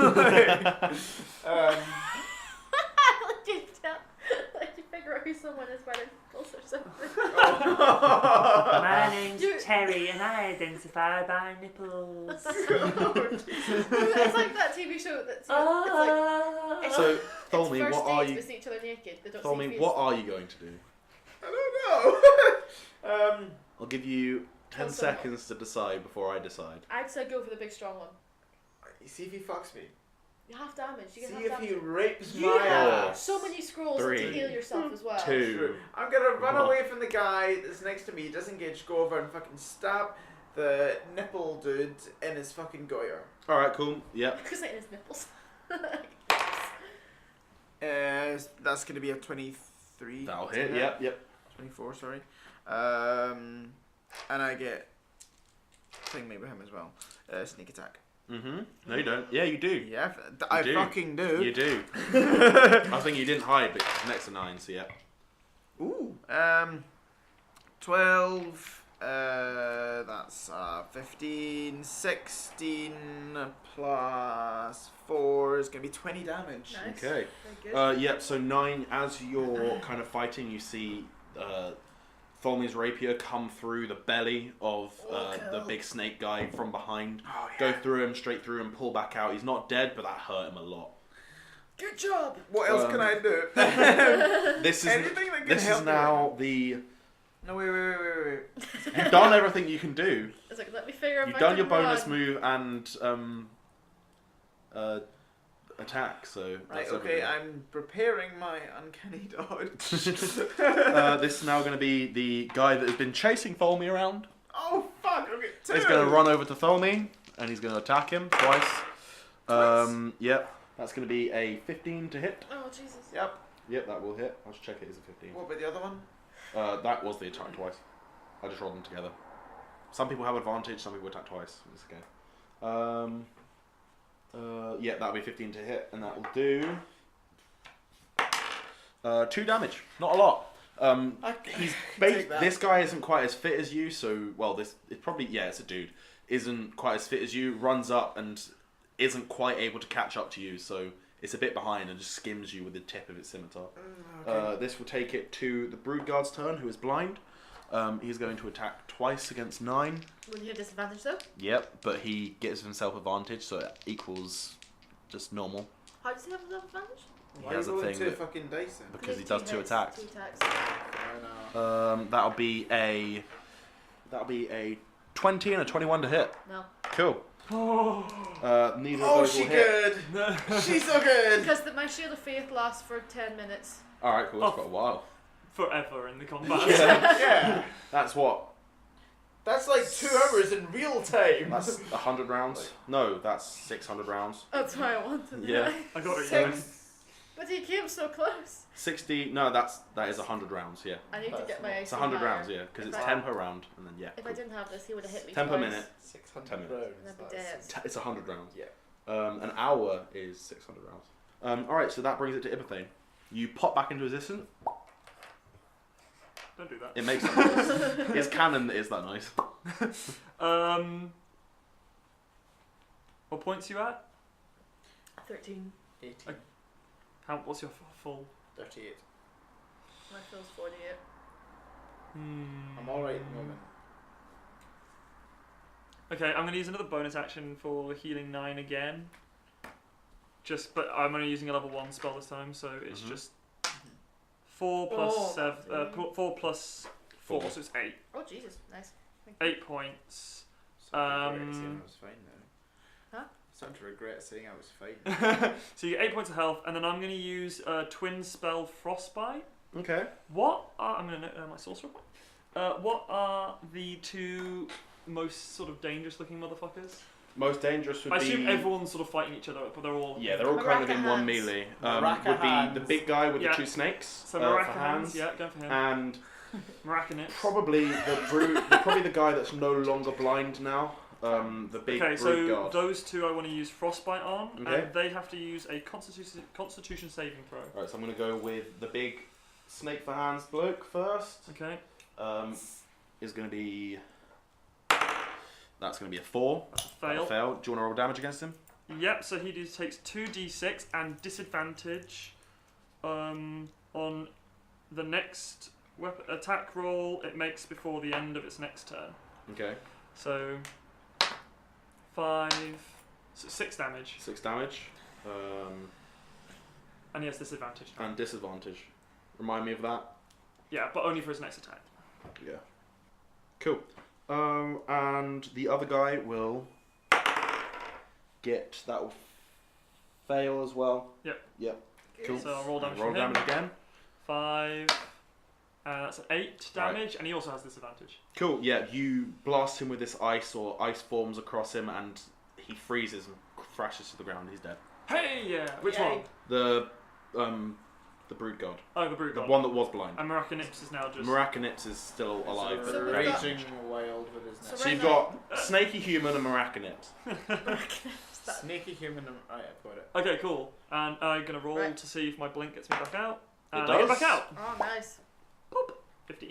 F: Like you figure out who someone is by their nipples or something.
G: My name's
F: You-
G: Terry and I identify by nipples.
F: It's like that TV show that's
G: Oh.
F: it's
D: So,
F: it's
D: Tholme,
F: first
D: what are
F: dates
D: you?
F: but see each other naked. They don't see
D: Tholme,
F: face.
D: what are you going to do?
C: I don't know.
D: I'll give you 10
F: Kill someone.
D: seconds to decide before I decide.
F: I'd say go for the big strong one.
C: You see if he fucks me.
F: Half damage. You get
C: See
F: half
C: if
F: damage.
C: he rapes
F: You
C: my
F: have
C: ass.
F: so many scrolls
D: Three.
F: to heal yourself as well.
D: 2.
C: I'm gonna run
D: What?
C: away from the guy that's next to me, disengage, go over and fucking stab the nipple dude in his fucking goiter.
D: All right, cool. Yep.
F: Because like in his nipples.
C: That's gonna be a 23.
D: That'll hit. Yep. Yep.
C: 24, sorry. And I get thing made with him as well. Sneak attack.
D: Mm-hmm. No, you don't. Yeah, you do.
C: Yeah, I
D: do.
C: fucking do.
D: You do. I think you didn't hide, but it's next to 9, so yeah.
C: Ooh. 12. That's 15. 16 plus 4 is gonna be 20 damage.
F: Nice.
D: Okay.
F: Very good.
D: Yep. So 9. As you're kind of fighting, you see Tholme's rapier come through the belly of the big snake guy from behind.
C: Oh,
D: Go through him, straight through him, pull back out. He's not dead, but that hurt him a lot.
F: Good job.
C: What else can I do?
D: This is
C: Anything that can
D: this
C: help
D: is
C: me.
D: now the.
C: No, wait.
D: You've done everything you can do.
F: It's like, let me figure out if
D: You've
F: I
D: done
F: can
D: your bonus
F: run.
D: move and attack. So
C: Right,
D: that's
C: okay,
D: everything.
C: I'm preparing my uncanny dodge.
D: This is now going to be the guy that has been chasing Tholme around.
C: Oh, fuck, okay, 2.
D: He's going to run over to Tholme and he's going to attack him twice. Yep. That's going to be a 15 to hit.
F: Oh, Jesus.
C: Yep.
D: Yep, that will hit. I'll just check it is a 15.
C: What about the other one?
D: That was the attack twice. I just rolled them together. Some people have advantage, some people attack twice. It's okay. Yeah, that'll be 15 to hit, and that will do 2 damage. Not a lot. He's
C: take that.
D: this guy isn't quite as fit as you, so it's probably it's a dude. Isn't quite as fit as you. Runs up and isn't quite able to catch up to you, so it's a bit behind and just skims you with the tip of its scimitar.
C: Okay.
D: This will take it to the Brood Guard's turn, who is blind. He's going to attack twice against 9.
F: Wouldn't you have disadvantage though?
D: Yep, but he gives himself advantage, so it equals just normal.
F: How does he have advantage?
C: Why
D: has
C: are
D: a
C: you rolling
D: thing
C: 2
D: that-
C: fucking dice then?
D: Because he
F: has
D: does 2
F: hits,
D: attacks.
F: 2 attacks.
C: I know.
D: That'll be a 20 and a 21 to hit.
F: No.
D: Cool. Neither of
C: Oh,
D: those
C: she
D: will hit.
C: good! She's so good!
F: Because my Shield of Faith lasts for 10 minutes.
D: Alright, cool. That's quite a while.
B: Forever in the combat.
C: Yeah!
D: That's what?
C: That's like 2 hours in real time!
D: That's 100 rounds? No, that's 600 rounds.
F: That's why I wanted
D: Yeah.
B: I got it. Yeah.
C: 6.
F: But he came so close.
D: 60. No, that is 100 rounds. Yeah,
F: I need to get my AC
D: it's 100
F: higher.
D: rounds. Yeah, because
F: If
D: it's
F: I-
D: 10 per round, and then yeah.
F: If I didn't have this, he would have hit me
D: 10 per
F: twice.
D: minute.
C: 600
D: 10 minutes.
C: rounds.
F: And I'd be
C: that's-
F: dead.
D: It's 100 rounds.
C: Yeah.
D: An hour is 600 rounds. Alright, so that brings it to Ibothane. You pop back into existence.
B: Don't do that.
D: It makes that noise. It's canon that is that noise.
B: What points you at?
F: 13.
C: 18.
B: What's your full?
C: 38.
F: My fill's 48.
C: I'm alright at the moment.
B: Okay, I'm going to use another bonus action for healing 9 again. But I'm only using a level 1 spell this time, so it's
D: Mhm.
B: just 4 plus
F: Oh,
B: 7.
F: that's
B: 4 plus 4, so it's 8.
F: Oh, Jesus. Nice. Thank you.
B: 8 points.
C: Regret saying I was fine now.
F: Huh?
C: Starting to regret saying I was fine.
B: So you get 8 points of health, and then I'm going to use Twin Spell Frostbite.
D: Okay.
B: I'm going to note my sorcerer point. What are the 2 most sort of dangerous looking motherfuckers?
D: Most dangerous would
B: I
D: be.
B: assume everyone's sort of fighting each other, but they're all.
D: Yeah, they're all kind of in
F: Maraca
D: one
F: hands.
D: melee.
C: Maraca
D: Would be
C: hands.
D: the big guy with
B: Yeah.
D: the 2 snakes
B: So
D: for
B: Maraca
D: hands,
B: yeah, go for him.
D: and
B: Maracanix.
D: probably probably the guy that's no longer blind now. The big
B: Okay,
D: Brood
B: so
D: Guard.
B: those 2 I want to use Frostbite on,
D: Okay.
B: and they have to use a Constitution saving throw.
D: Right, so I'm going to go with the big snake for hands bloke first.
B: Okay,
D: Is going to be. That's going to be a 4.
B: that's a
D: That'll
B: fail.
D: fail. Do you want to roll damage against him?
B: Yep, so he takes 2d6 and disadvantage on the next attack roll it makes before the end of its next turn.
D: Okay.
B: So 6 damage,
D: 6 damage.
B: and he has disadvantage.
D: And disadvantage. Remind me of that.
B: Yeah, but only for his next attack.
D: Yeah. Cool. And the other guy will get that will fail as well.
B: Yep.
D: Yep. Cool.
B: So I'll roll damage
D: Roll
B: from him.
D: damage again.
B: 5. That's 8 damage, and he also has disadvantage.
D: Cool. Yeah, you blast him with this ice, or ice forms across him, and he freezes and crashes to the ground. He's dead.
B: Hey, yeah. Which
F: Yay.
B: one?
D: The brood god,
B: Oh, the brute
D: the
B: god.
D: one that was blind.
B: And Maracanips is now just.
D: Maracanips is still alive,
C: So
D: but
F: we've got-
C: raging wild with his
F: So
C: neck.
D: So you've got snaky human and Maracanips.
C: Sneaky human. Oh yeah, got it.
B: Okay, cool. And I'm gonna roll
F: Right.
B: to see if my blink gets me back out.
D: It
B: And I get
D: does.
B: back out.
F: Oh, nice.
B: 15.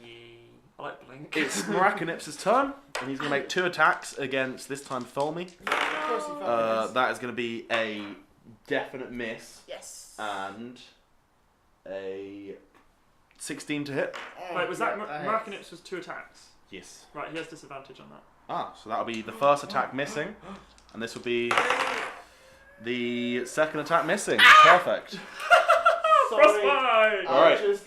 B: Yay. I like blink.
D: It's Maracanips' turn, and he's going to make 2 attacks against, this time, Tholme.
C: Of course he fucking is.
D: That is going to be a definite miss,
F: Yes.
D: and a 16 to hit.
C: Oh,
B: Wait, was that
C: yeah,
B: Maracanips was 2 attacks?
D: Yes.
B: Right, he has disadvantage on that.
D: Ah, so that'll be the first attack missing, and this will be the second attack missing. Perfect.
C: Sorry.
B: Frostbite!
D: Alright.
C: I just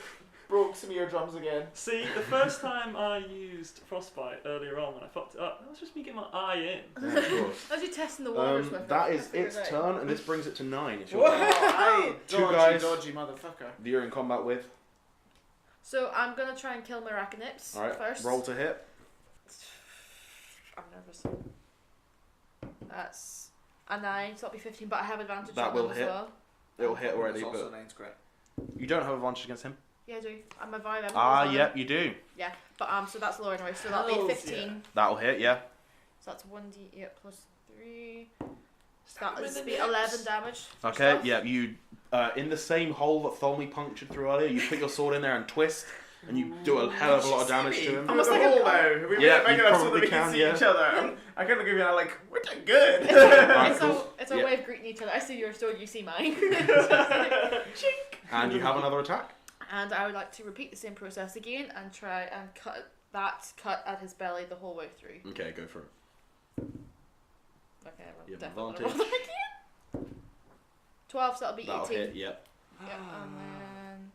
C: broke some eardrums again.
B: See, the first time I used Frostbite earlier on when I fucked it up, that was just me getting my eye in.
D: Yeah, of course.
F: As you testing the waters with it.
D: That
F: I
D: is
F: figured
D: its
F: out.
D: turn, and this brings it to 9. It's your
C: Whoa!
D: turn.
C: Aye,
D: Two
C: dodgy,
D: guys.
C: dodgy motherfucker.
D: That you're in combat with.
F: So I'm gonna try and kill Maracanips
D: Alright,
F: first.
D: roll to hit.
F: I'm nervous. That's a 9, so that'll be 15, but I have advantage
D: That
F: on
D: will
F: them as
D: hit.
F: well.
D: It'll hit already,
C: That's also
D: but
C: 9's great.
D: you don't have advantage against him.
F: Yeah, I do. I'm a vibe.
D: Yep, you do.
F: Yeah, but so that's lower anyway. So that'll be
B: Hells
F: 15.
D: That'll hit, yeah.
F: So that's 1d8 plus 3. So that'll be 11 damage. for
D: Okay,
F: stuff.
D: yeah, you, in the same hole that Tholme punctured through earlier, you put your sword in there and twist, and you do a hell of a lot of damage to him.
C: I'm just like a hole now. We
D: Yeah,
C: made it big
D: you
C: enough so that
D: probably
C: we can
D: can,
C: see
D: yeah.
C: each other. I kind of give you a like, we're doing good.
F: It's
D: cool.
F: a
D: Yeah.
F: way of greeting each other. I see your sword, you see mine.
D: And you have another attack.
F: And I would like to repeat the same process again and try and cut at his belly the whole way through.
D: Okay, go for it.
F: Okay,
D: You have
F: definitely
D: advantage.
F: roll that again. 12, so that'll be 18.
D: That'll hit, yep.
F: Yeah, and then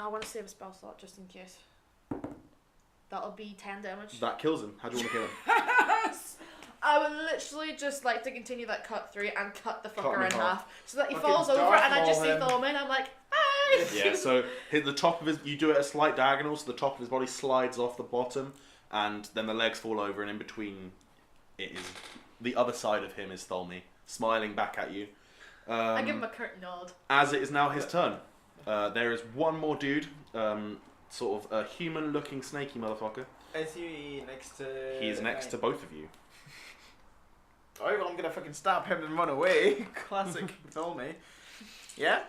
F: I want to save a spell slot just in case. That'll be 10 damage.
D: That kills him. How do you want to kill him?
F: I would literally just like to continue that cut through and cut the
D: Cut
F: fucker
D: him
F: in
D: in
F: half so that he
C: Fucking
F: falls over
C: Darth
F: and I just see
C: Maul him.
F: Tholme and I'm like, hey!
D: Yeah, so hit the top of his. You do it a slight diagonal, so the top of his body slides off the bottom, and then the legs fall over, and in between, it is the other side of him is Tholme, smiling back at you.
F: I give him a curt nod.
D: As it is now his turn, there is one more dude, sort of a human-looking snaky motherfucker.
C: Is he next to?
D: He is next to both of you.
C: Alright, well I'm gonna fucking stab him and run away. Classic Tholme. Yeah?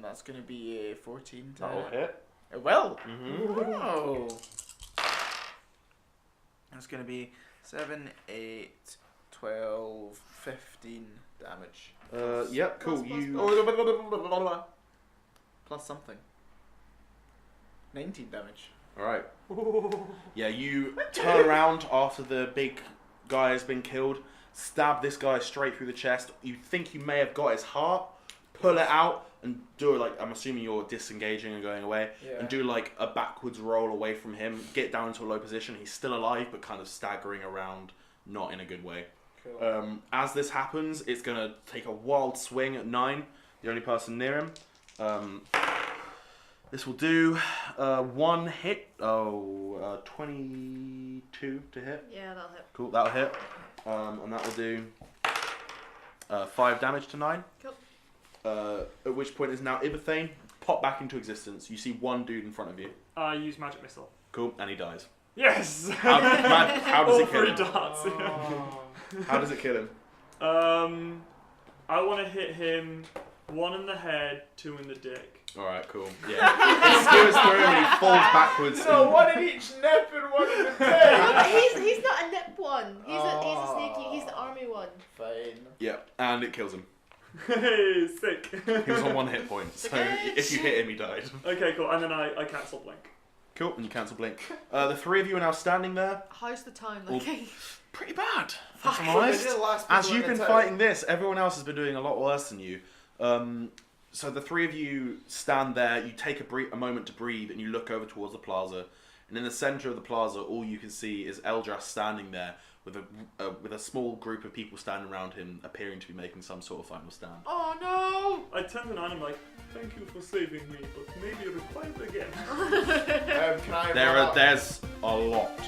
C: That's gonna be a 14 to
D: That'll hit.
C: It will?
D: Mm-hmm.
C: Whoa. That's gonna be 7, 8, 12, 15 damage.
D: Yep, cool.
F: Plus,
D: You.
C: Oh, plus something. 19 damage.
D: Alright. Yeah, you turn around after the big guy has been killed, stab this guy straight through the chest. You think you may have got his heart, pull it out, and do it like, I'm assuming you're disengaging and going away,
C: Yeah.
D: and do like a backwards roll away from him, get down into a low position. He's still alive, but kind of staggering around, not in a good way.
C: Cool.
D: As this happens, it's going to take a wild swing at 9, the only person near him. This will do one hit. 22 to hit.
F: Yeah, that'll hit.
D: Cool, that'll hit. And that will do 5 damage to 9.
F: Cool.
D: At which point is now Ibathane pop back into existence. You see one dude in front of you.
B: I use magic missile.
D: Cool, and he dies.
B: Yes!
D: How does
B: All
D: it kill
B: 3
D: him?
B: darts.
D: How does it kill him?
B: I want to hit him 1 in the head, 2 in the dick.
D: Alright, cool. Yeah. It skewers through him and he falls backwards.
C: So
D: and-
C: one in each nip and one in the
F: No,
C: tail.
F: but he's not a nip one. He's a sneaky. He's the army one.
C: Fine.
D: Yeah, and it kills him.
B: Hey, sick.
D: He was on 1 hit point, so if you hit him, he died.
B: Okay, cool. And then I cancel blink.
D: Cool, and you cancel blink. The 3 of you are now standing there.
F: How's the town looking?
D: Pretty bad, if
F: Fuck.
D: I'm honest.
C: They're the last
D: As
C: people
D: you've
C: in
D: been
C: the town.
D: fighting this, everyone else has been doing a lot worse than you. So the 3 of you stand there, you take a moment to breathe, and you look over towards the plaza, And in the center of the plaza, all you can see is Eldrath standing there with a small group of people standing around him, appearing to be making some sort of final stand.
F: Oh no!
B: I turn to Nine and I'm like, thank you for saving me, but maybe required again.
C: Can I?
D: There's a lot,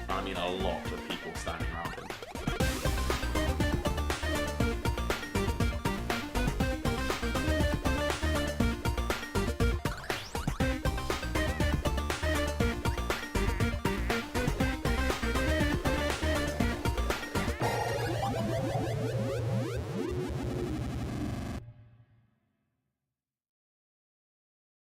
D: I mean a lot of people standing around